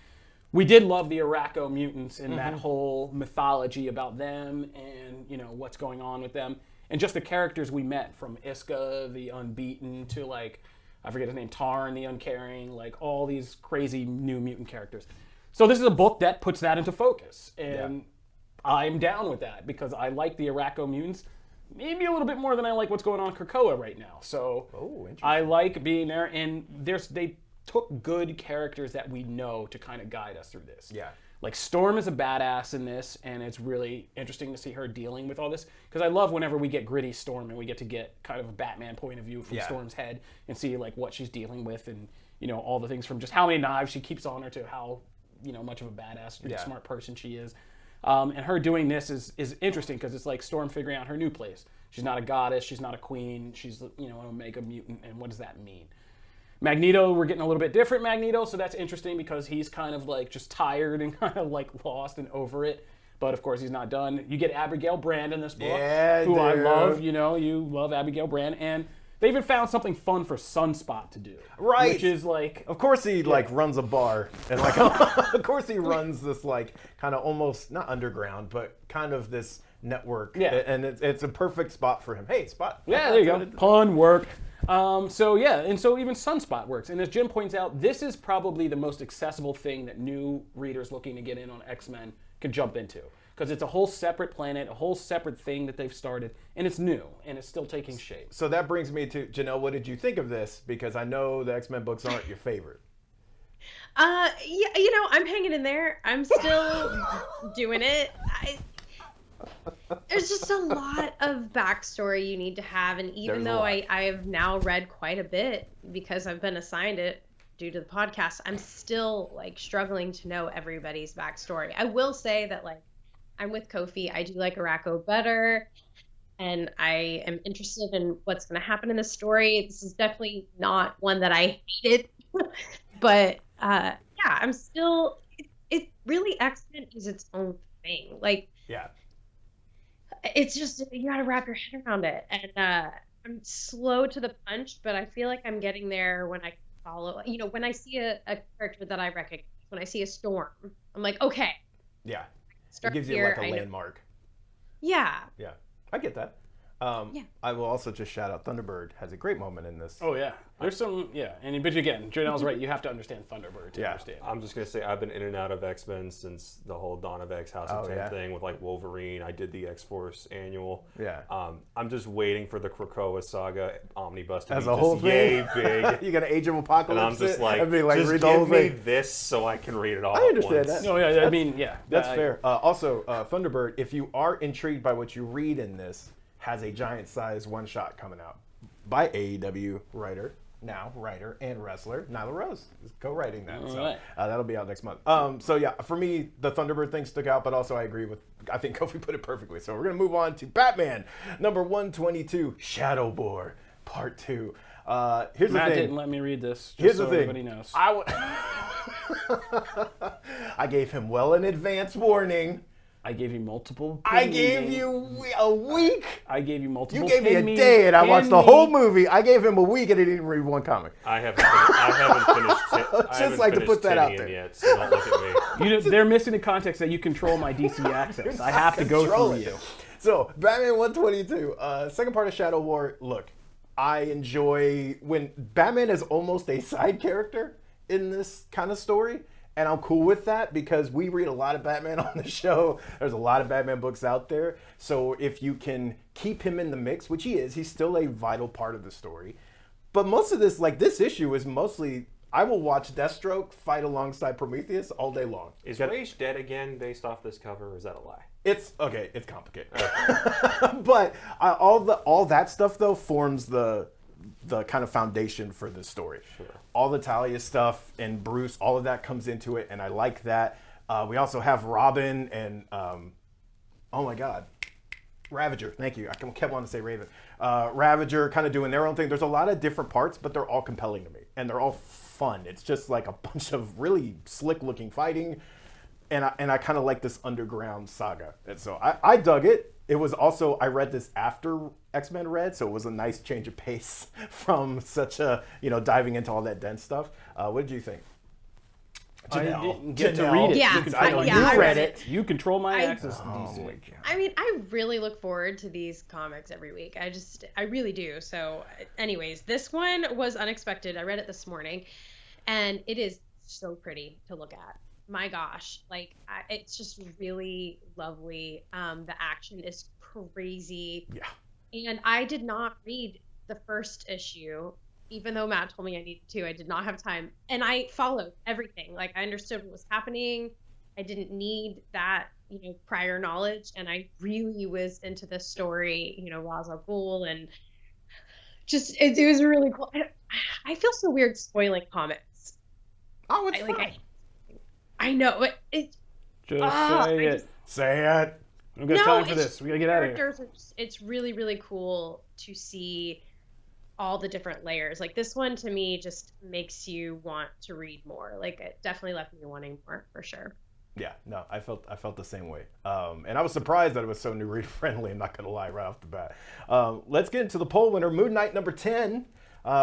We did love the Arakko mutants and that whole mythology about them and, what's going on with them. And just the characters we met, from Iska, the Unbeaten, to I forget his name, Tarn, the Uncaring, all these crazy new mutant characters. So this is a book that puts that into focus. And I'm down with that because I like the Arakko mutants maybe a little bit more than I like what's going on in Krakoa right now. So I like being there. And they took good characters that we know to kind of guide us through this. Yeah. Like Storm is a badass in this, and it's really interesting to see her dealing with all this. Because I love whenever we get gritty Storm and we get to get kind of a Batman point of view from Storm's head and see what she's dealing with and all the things from just how many knives she keeps on her to how much of a badass, smart person she is. And her doing this is interesting because it's like Storm figuring out her new place. She's not a goddess, she's not a queen, she's an Omega mutant, and what does that mean? Magneto, we're getting a little bit different Magneto, so that's interesting because he's kind of just tired and kind of lost and over it. But of course, he's not done. You get Abigail Brand in this book, who I love. You love Abigail Brand, and they even found something fun for Sunspot to do, right? Which is of course he runs a bar, and of course he runs this kind of almost not underground, but kind of this network. Yeah, and it's a perfect spot for him. Hey, Spot. Yeah, there you go. Pun work. And so even Sunspot works. And as Jim points out, this is probably the most accessible thing that new readers looking to get in on X-Men can jump into. Because it's a whole separate planet, a whole separate thing that they've started, and it's new, and it's still taking shape. So that brings me to, Janelle, what did you think of this? Because I know the X-Men books aren't your favorite. I'm hanging in there. I'm still doing it. There's just a lot of backstory you need to have, and even though I have now read quite a bit because I've been assigned it due to the podcast, I'm still struggling to know everybody's backstory. I will say that I'm with Kofi. I do like Arakko better, and I am interested in what's going to happen in the story. This is definitely not one that I hated, but I'm still. It really, X-Men is its own thing. It's just, you got to wrap your head around it. And I'm slow to the punch, but I feel like I'm getting there when I follow. When I see a character that I recognize, when I see a Storm, I'm like, okay. Yeah. Start it gives you here, a landmark. Yeah. Yeah. I get that. I will also just shout out Thunderbird has a great moment in this. Oh, yeah. There's some, but again, Janelle's right. You have to understand Thunderbird to understand. I'm just going to say I've been in and out of X-Men since the whole Dawn of X House of 10 thing with Wolverine. I did the X-Force annual. Yeah. I'm just waiting for the Krakoa saga omnibus to as be a whole thing. Yay big. You got an Age of Apocalypse. And I'm just just give me this so I can read it all I understand at once. that. That's fair. Also, Thunderbird, if you are intrigued by what you read in this, has a giant-sized one-shot coming out by AEW writer and wrestler Nyla Rose is co-writing that. That'll be out next month. For me, the Thunderbird thing stuck out, but also I think Kofi put it perfectly. So we're going to move on to Batman, number 122, Shadowboar, part 2. Here's the thing. Matt didn't let me read this. Here's the thing. Everybody knows. I gave him well in advance warning. I gave you multiple. I gave you a week. I gave you multiple. You gave me a day, and I watched the whole movie. I gave him a week, and he didn't read one comic. I haven't finished. Just like to put that out there. Yet, so don't look at me. They're missing the context that you control my DC access. I have to go through you. So, Batman 122, second part of Shadow War. Look, I enjoy when Batman is almost a side character in this kind of story. And I'm cool with that because we read a lot of Batman on the show. There's a lot of Batman books out there. So if you can keep him in the mix, which he is, he's still a vital part of the story. But most of this, like this issue is mostly, I will watch Deathstroke fight alongside Prometheus all day long. Is Rage dead again based off this cover, or is that a lie? It's complicated. Okay. But all that stuff though forms the kind of foundation for this story. Sure. All the Talia stuff and Bruce, all of that comes into it, and I like that. We also have Robin and, oh my God, Ravager. Thank you. I kept wanting to say Raven. Ravager kind of doing their own thing. There's a lot of different parts, but they're all compelling to me, and they're all fun. It's just like a bunch of really slick-looking fighting, and I kind of like this underground saga. And so I dug it. It was also, I read this after X-Men read, so it was a nice change of pace from such a, diving into all that dense stuff. What did you think? I didn't get to read it. Yeah, I read it. You control my access to DC. I mean, I really look forward to these comics every week. I really do. So anyways, this one was unexpected. I read it this morning, and it is so pretty to look at. My gosh, it's just really lovely. The action is crazy. Yeah. And I did not read the first issue, even though Matt told me I needed to. I did not have time. And I followed everything. I understood what was happening. I didn't need that, prior knowledge. And I really was into this story, Ra's al Ghul, and just, it was really cool. I feel so weird spoiling comics. Oh, it's fine. I know, but it. Just say it. Say it. We've got time for this. We gotta get out of here. It's really, really cool to see all the different layers. This one to me just makes you want to read more. It definitely left me wanting more for sure. Yeah, no, I felt the same way. And I was surprised that it was so new reader friendly. I'm not gonna lie, right off the bat. Let's get into the poll winner. Moon Knight number 10,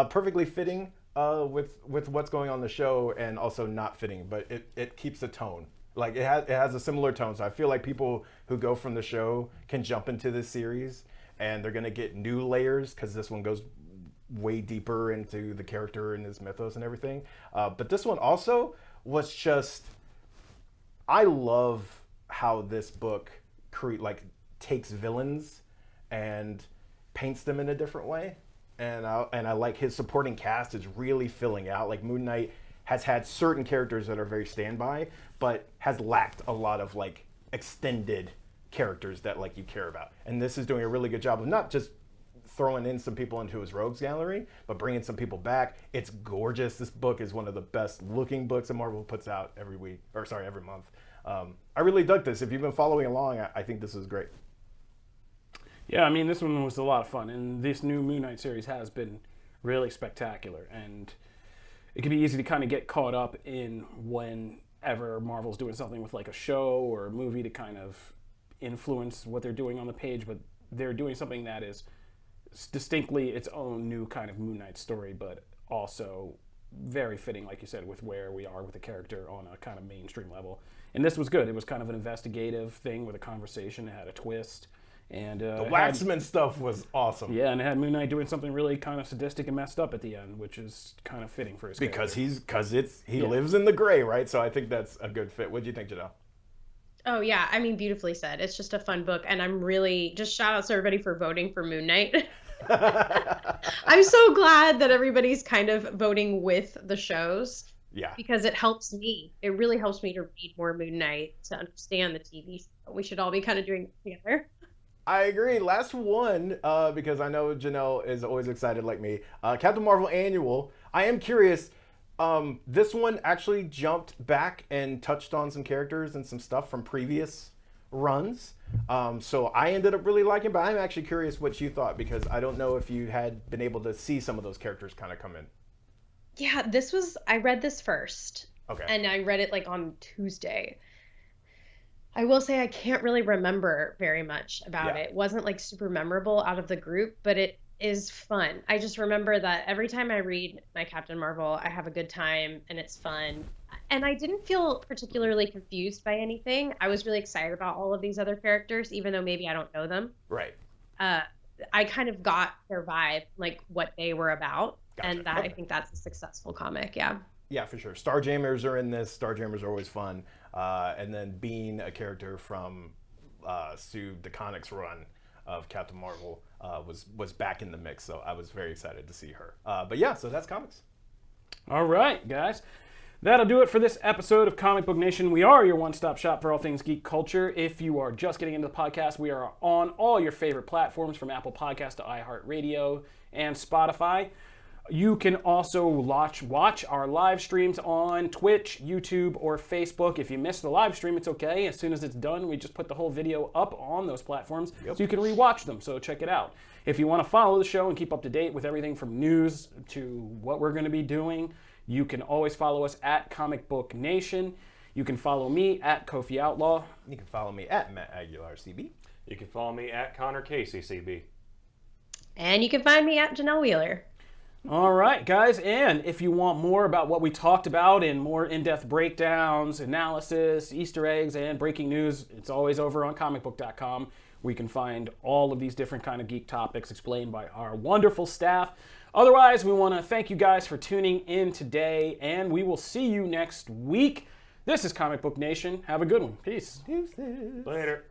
perfectly fitting. With what's going on in the show, and also not fitting, but it keeps the tone. It has a similar tone, so I feel like people who go from the show can jump into this series, and they're gonna get new layers because this one goes way deeper into the character and his mythos and everything. But this one also was just, I love how this book takes villains and paints them in a different way. And I like his supporting cast is really filling out. Moon Knight has had certain characters that are very standby, but has lacked a lot of extended characters that you care about. And this is doing a really good job of not just throwing in some people into his rogues gallery, but bringing some people back. It's gorgeous. This book is one of the best looking books that Marvel puts out every month. I really dug this. If you've been following along, I think this is great. Yeah, I mean, this one was a lot of fun, and this new Moon Knight series has been really spectacular, and it can be easy to kind of get caught up in whenever Marvel's doing something with a show or a movie to kind of influence what they're doing on the page, but they're doing something that is distinctly its own new kind of Moon Knight story, but also very fitting, like you said, with where we are with the character on a kind of mainstream level. And this was good. It was kind of an investigative thing with a conversation. It had a twist. And the Waxman stuff was awesome. Yeah, and it had Moon Knight doing something really kind of sadistic and messed up at the end, which is kind of fitting for his character. He lives in the gray, right? So I think that's a good fit. What do you think, Janelle? Oh yeah, I mean, beautifully said. It's just a fun book, and I'm really just shout out to everybody for voting for Moon Knight. I'm so glad that everybody's kind of voting with the shows. Yeah. Because it helps me. It really helps me to read more Moon Knight, to understand the TV show. We should all be kind of doing it together. I agree. Last one, because I know Janelle is always excited like me. Captain Marvel Annual. I am curious. This one actually jumped back and touched on some characters and some stuff from previous runs. So I ended up really liking it, but I'm actually curious what you thought, because I don't know if you had been able to see some of those characters kind of come in. Yeah, I read this first. Okay. And I read it like on Tuesday. I will say I can't really remember very much about it. It wasn't like super memorable out of the group, but it is fun. I just remember that every time I read my Captain Marvel, I have a good time and it's fun. And I didn't feel particularly confused by anything. I was really excited about all of these other characters, even though maybe I don't know them. Right. I kind of got their vibe, like what they were about. Gotcha. And that I think that's a successful comic. Yeah. Yeah, for sure. Starjammers are in this. Starjammers are always fun. And then being a character from Sue DeConnick's run of Captain Marvel was back in the mix. So I was very excited to see her. But yeah, so that's comics. All right, guys. That'll do it for this episode of Comic Book Nation. We are your one-stop shop for all things geek culture. If you are just getting into the podcast, we are on all your favorite platforms from Apple Podcasts to iHeartRadio and Spotify. You can also watch our live streams on Twitch, YouTube, or Facebook. If you missed the live stream, it's okay. As soon as it's done, we just put the whole video up on those platforms so you can rewatch them, so check it out. If you want to follow the show and keep up to date with everything from news to what we're going to be doing, you can always follow us at Comic Book Nation. You can follow me at Kofi Outlaw. You can follow me at Matt Aguilar CB. You can follow me at Connor Casey CB. And you can find me at Janelle Wheeler. All right, guys, and if you want more about what we talked about and more in-depth breakdowns, analysis, Easter eggs, and breaking news, it's always over on Comicbook.com. We can find all of these different kind of geek topics explained by our wonderful staff. Otherwise, we want to thank you guys for tuning in today, and we will see you next week. This is Comic Book Nation. Have a good one. Peace. Later.